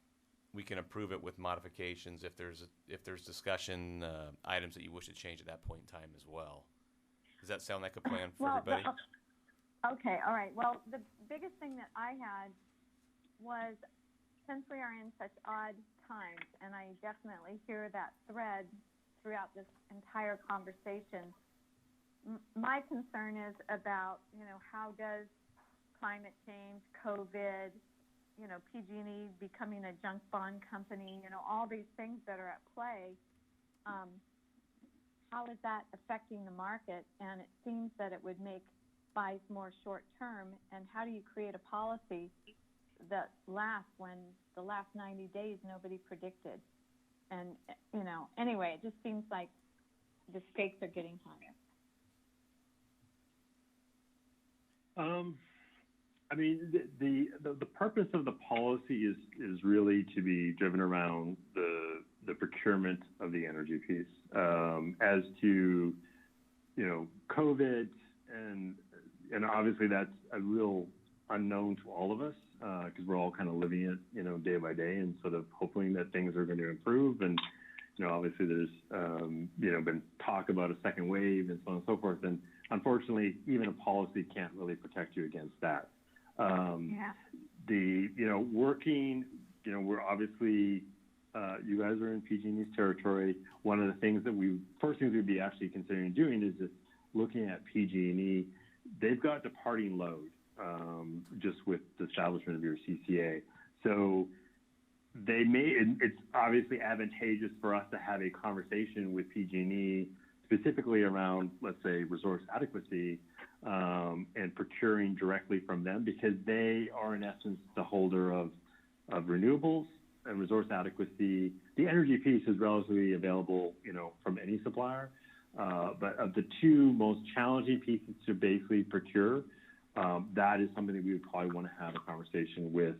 we can approve it with modifications if there's discussion items that you wish to change at that point in time as well. Does that sound like a plan for everybody? Okay, all right. Well, the biggest thing that I had was, since we are in such odd times, and I definitely hear that thread throughout this entire conversation, my concern is about, how does climate change, COVID, PG&E becoming a junk bond company, all these things that are at play, how is that affecting the market? And it seems that it would make buys more short term, and how do you create a policy that lasts when the last 90 days nobody predicted? And, anyway, it just seems like the stakes are getting higher. I mean, the purpose of the policy is really to be driven around the procurement of the energy piece. As to, COVID, and obviously that's a real unknown to all of us, because we're all kind of living it, day by day, and sort of hoping that things are going to improve. And, obviously there's, been talk about a second wave and so on and so forth. And unfortunately, even a policy can't really protect you against that. Working, we're obviously, you guys are in PG&E's territory. One of the things that first things we'd be actually considering doing is just looking at PG&E. They've got departing load, just with the establishment of your CCA. So it's obviously advantageous for us to have a conversation with PG&E specifically around, let's say, resource adequacy, and procuring directly from them, because they are in essence the holder of renewables and resource adequacy. The energy piece is relatively available, from any supplier. But of the two most challenging pieces to basically procure, that is something that we would probably want to have a conversation with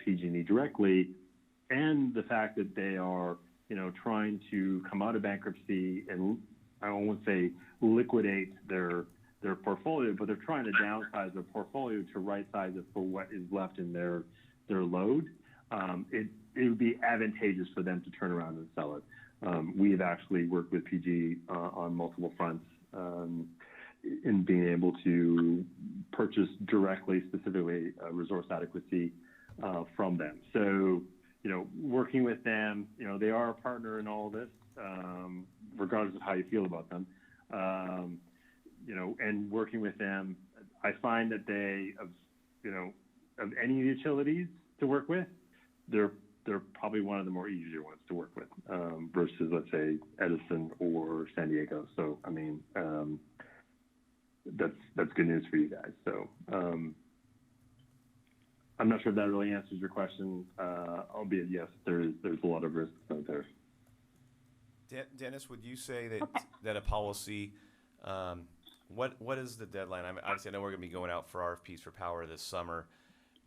PG&E directly, and the fact that they are, trying to come out of bankruptcy and, I won't say liquidate their portfolio, but they're trying to downsize their portfolio to right size it for what is left in their load. It would be advantageous for them to turn around and sell it. We have actually worked with PG on multiple fronts. in being able to purchase directly, specifically resource adequacy from them. So, you know, working with them, you know, they are a partner in all this, regardless of how you feel about them. You know, and working with them, I find that they, of any utilities to work with, they're probably one of the more easier ones to work with, versus, let's say, Edison or San Diego. So, I mean, that's good news for you guys. So, I'm not sure if that really answers your question, albeit yes, there's a lot of risks out there. Dennis, would you say that a policy, what is the deadline? Obviously, I know we're going to be going out for RFPs for power this summer.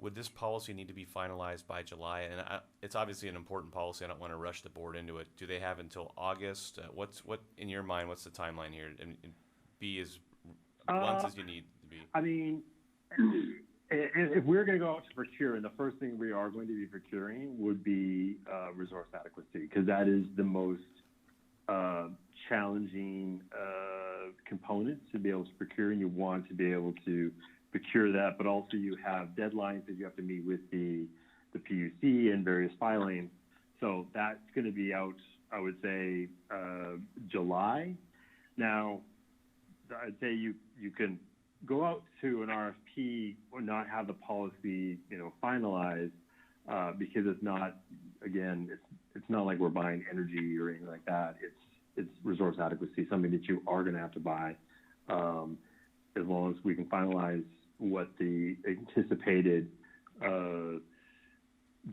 Would this policy need to be finalized by July? And it's obviously an important policy. I don't want to rush the board into it. Do they have until August? What in your mind? What's the timeline here? And be as blunt as you need to be. I mean, if we're going to go out to procure, and the first thing we are going to be procuring would be resource adequacy, because that is the most challenging component to be able to procure, and you want to be able to procure that, but also you have deadlines that you have to meet with the PUC and various filings. So that's going to be out, I would say, July. Now, I'd say you can go out to an RFP or not have the policy, you know, finalized, because it's not, again, it's not like we're buying energy or anything like that. It's resource adequacy, something that you are going to have to buy, as long as we can finalize what the anticipated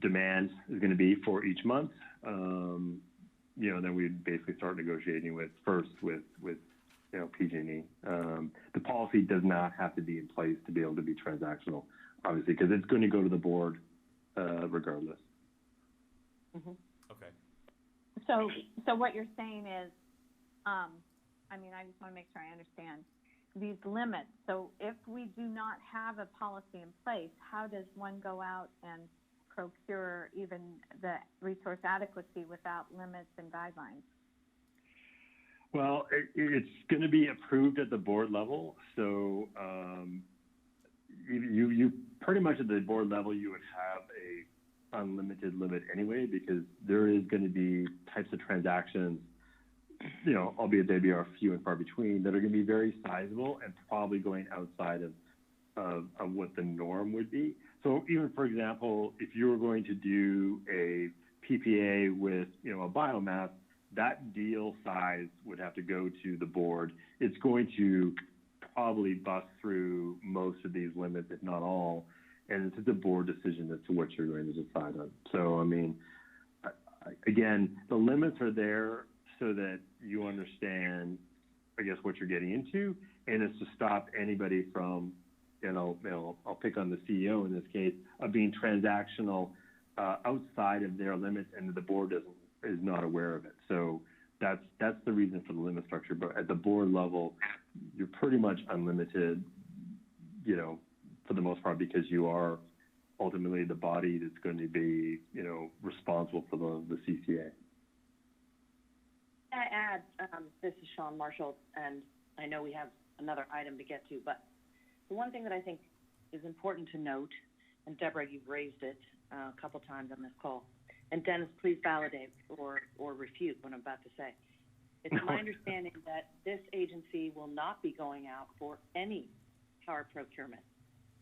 demand is going to be for each month. You know, then we'd basically start negotiating with you know, PG&E. The policy does not have to be in place to be able to be transactional, obviously, because it's going to go to the board regardless. Mm-hmm. Okay. So what you're saying is, I mean, I just want to make sure I understand these limits. So if we do not have a policy in place, how does one go out and procure even the resource adequacy without limits and guidelines? Well, it's going to be approved at the board level. So you pretty much at the board level, you would have a unlimited limit anyway, because there is going to be types of transactions, you know, albeit they'd be few and far between, that are going to be very sizable and probably going outside of what the norm would be. So even, for example, if you were going to do a PPA with, you know, a biomass, that deal size would have to go to the board. It's going to probably bust through most of these limits, if not all, and it's a board decision as to what you're going to decide on. So, I mean, again, the limits are there so that you understand, I guess, what you're getting into, and it's to stop anybody from, you know, I'll pick on the CEO in this case, of being transactional outside of their limits, and the board is not aware of it. So that's the reason for the limit structure. But at the board level, you're pretty much unlimited, you know, for the most part, because you are ultimately the body that's going to be, you know, responsible for the CCA. I add, this is Sean Marshall, and I know we have another item to get to, but the one thing that I think is important to note, and Deborah, you've raised it a couple times on this call, and Dennis, please validate or refute what I'm about to say. It's my understanding that this agency will not be going out for any power procurement.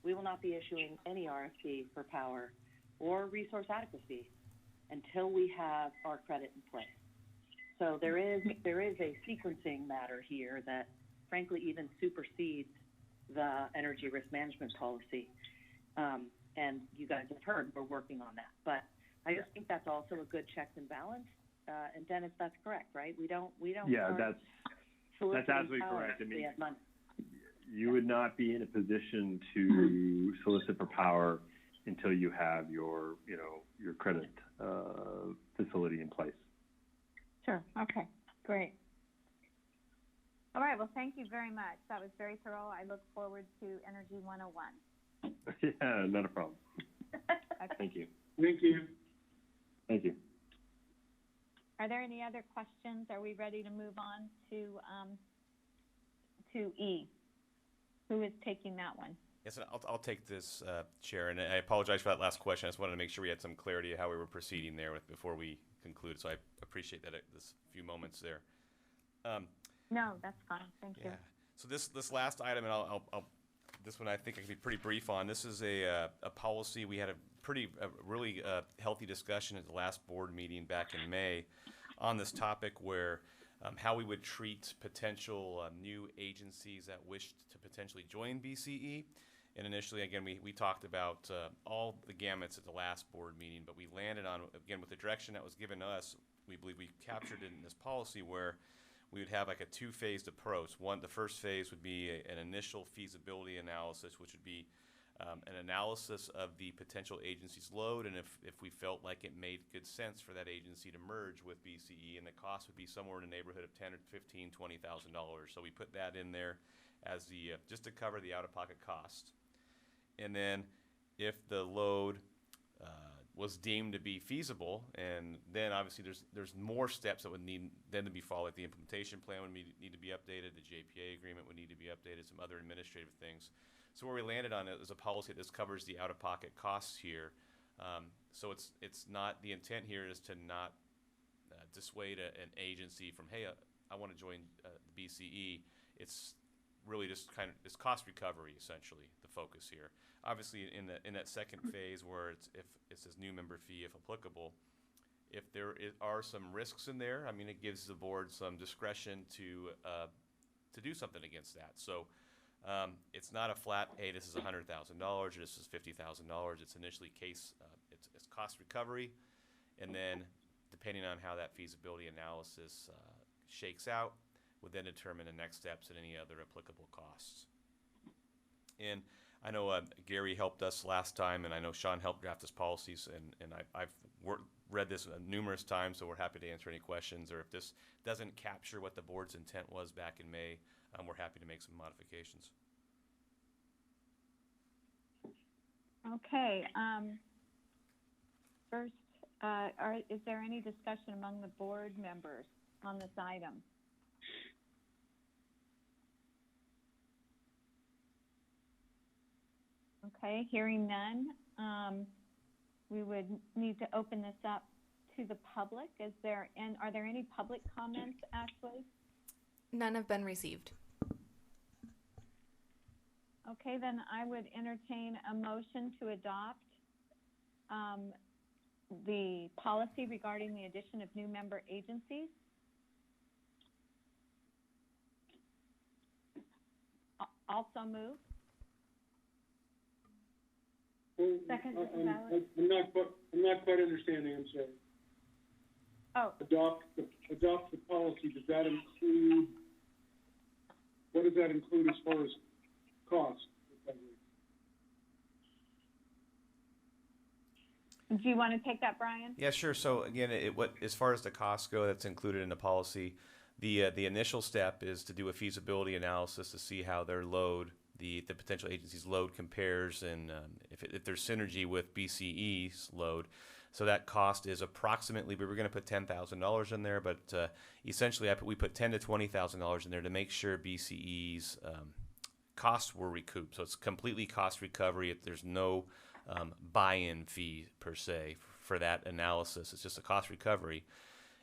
We will not be issuing any RFP for power or resource adequacy until we have our credit in place. So there is a sequencing matter here that frankly even supersedes the energy risk management policy. And you guys have heard we're working on that. But I just think that's also a good checks and balance. And Dennis, that's correct, right? We don't. Yeah, that's absolutely correct. I mean, you would not be in a position to solicit for power until you have your, you know, your credit facility in place. Sure. Okay. Great. All right. Well, thank you very much. That was very thorough. I look forward to Energy 101. Yeah, not a problem. Okay. Thank you. Thank you. Thank you. Are there any other questions? Are we ready to move on to E? Who is taking that one? Yes, and I'll take this, Chair, and I apologize for that last question. I just wanted to make sure we had some clarity of how we were proceeding there before we conclude, so I appreciate that this few moments there. No, that's fine. Thank you. Yeah. So this last item, and I'll this one I think I can be pretty brief on. This is a policy. We had a really healthy discussion at the last board meeting back in May on this topic, where how we would treat potential new agencies that wished to potentially join BCE. And initially, again, we talked about all the gamuts at the last board meeting, but we landed on, again, with the direction that was given to us, we believe we captured it in this policy where we would have like a two-phased approach. The first phase would be an initial feasibility analysis, which would be an analysis of the potential agency's load, and if we felt like it made good sense for that agency to merge with BCE, and the cost would be somewhere in the neighborhood of $10,000 or $15,000, $20,000. So we put that in there as the just to cover the out-of-pocket cost. And then if the load was deemed to be feasible, and then obviously there's more steps that would need then to be followed. Like the implementation plan would need to be updated, the JPA agreement would need to be updated, some other administrative things. So where we landed on it is a policy that covers the out-of-pocket costs here. So it's not, the intent here is to not dissuade an agency from, hey, I want to join the BCE. It's really just it's cost recovery, essentially, the focus here. Obviously, in that second phase where if it says new member fee, if applicable, if there are some risks in there, I mean, it gives the board some discretion to do something against that. So it's not a flat, hey, this is $100,000 or this is $50,000. It's initially it's cost recovery, and then depending on how that feasibility analysis shakes out, would then determine the next steps and any other applicable costs. And I know Gary helped us last time, and I know Sean helped draft this policies, and I've read this numerous times, so we're happy to answer any questions, or if this doesn't capture what the board's intent was back in May, we're happy to make some modifications. Okay. First, is there any discussion among the board members on this item? Okay, hearing none, we would need to open this up to the public. Are there any public comments, Ashley? None have been received. Okay, then I would entertain a motion to adopt the policy regarding the addition of new member agencies. Also move. Well, Second, I'm not quite understanding. I'm sorry. Oh. Adopt the policy. Does that include? What does that include as far as cost? Do you want to take that, Brian? Yeah, sure. So again, as far as the costs go, that's included in the policy. The initial step is to do a feasibility analysis to see how their load, the potential agency's load compares, and if there's synergy with BCE's load. So that cost is approximately, we were going to put $10,000 in there, but essentially we put $10,000 to $20,000 in there to make sure BCE's costs were recouped. So it's completely cost recovery. There's no buy-in fee per se for that analysis. It's just a cost recovery.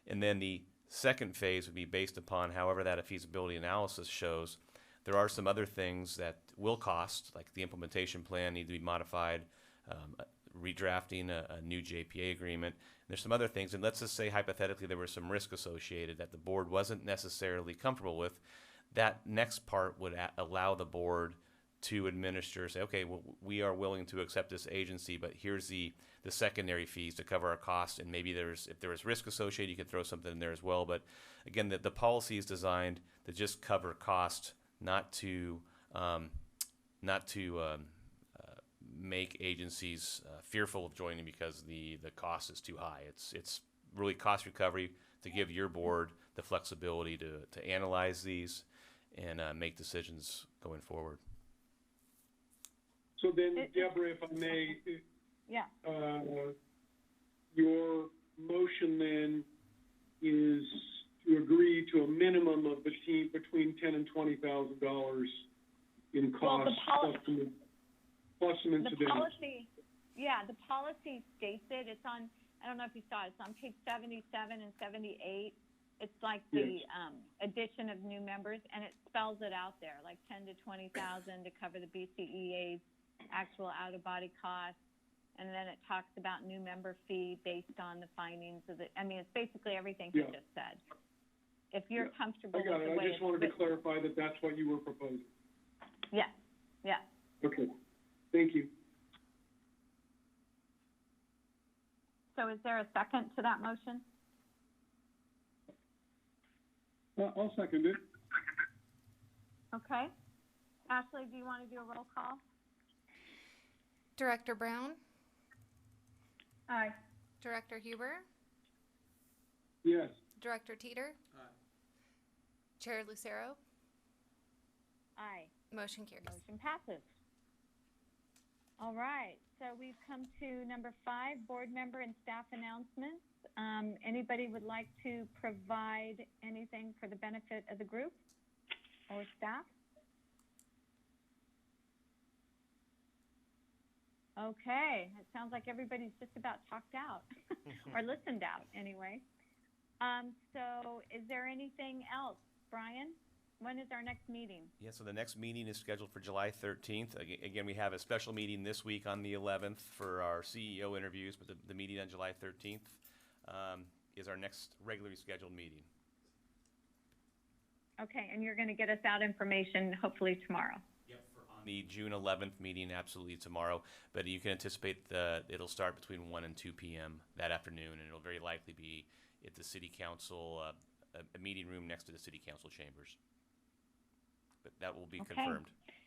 And then the second phase would be based upon however that a feasibility analysis shows. There are some other things that will cost, like the implementation plan need to be modified, redrafting a new JPA agreement. And there's some other things, and let's just say hypothetically there was some risk associated that the board wasn't necessarily comfortable with. That next part would allow the board to administer, say, okay, well, we are willing to accept this agency, but here's the secondary fees to cover our costs, and maybe if there is risk associated, you could throw something in there as well. But again, the policy is designed to just cover cost, not to make agencies fearful of joining because the cost is too high. It's really cost recovery to give your board the flexibility to analyze these and make decisions going forward. So then, Deborah, if I may, yeah. Your motion then is to agree to a minimum of between $10,000 and $20,000 in Well, costs, plus some the incidental. policy, yeah, the policy states it. It's on, I don't know if you saw it, it's on page 77 and 78. It's like the addition of new members, and it spells it out there, like 10 to 20,000 to cover the BCEA's actual out-of-body costs. And then it talks about new member fee based on the findings of the, I mean, it's basically everything he just said. If you're comfortable I got with it. the way I just wanted to clarify that that's what you were proposing. Yes, yes. Okay. Thank you. So is there a second to that motion? I'll second it. Okay. Ashley, do you want to do a roll call? Director Brown? Aye. Director Huber? Yes. Director Teeter? Aye. Chair Lucero? Aye. Motion carries. Motion passes. All right, so we've come to number 5, board member and staff announcements. Anybody would like to provide anything for the benefit of the group or staff? Okay, it sounds like everybody's just about talked out or listened out anyway. So is there anything else? Brian, when is our next meeting? Yeah, so the next meeting is scheduled for July 13th. Again, we have a special meeting this week on the 11th for our CEO interviews, but the meeting on July 13th is our next regularly scheduled meeting. Okay, and you're going to get us out information hopefully tomorrow. Yep, on the June 11th meeting, absolutely tomorrow, but you can anticipate it'll start between 1 and 2 p.m. that afternoon, and it'll very likely be at the City Council, a meeting room next to the City Council chambers. But that will be confirmed.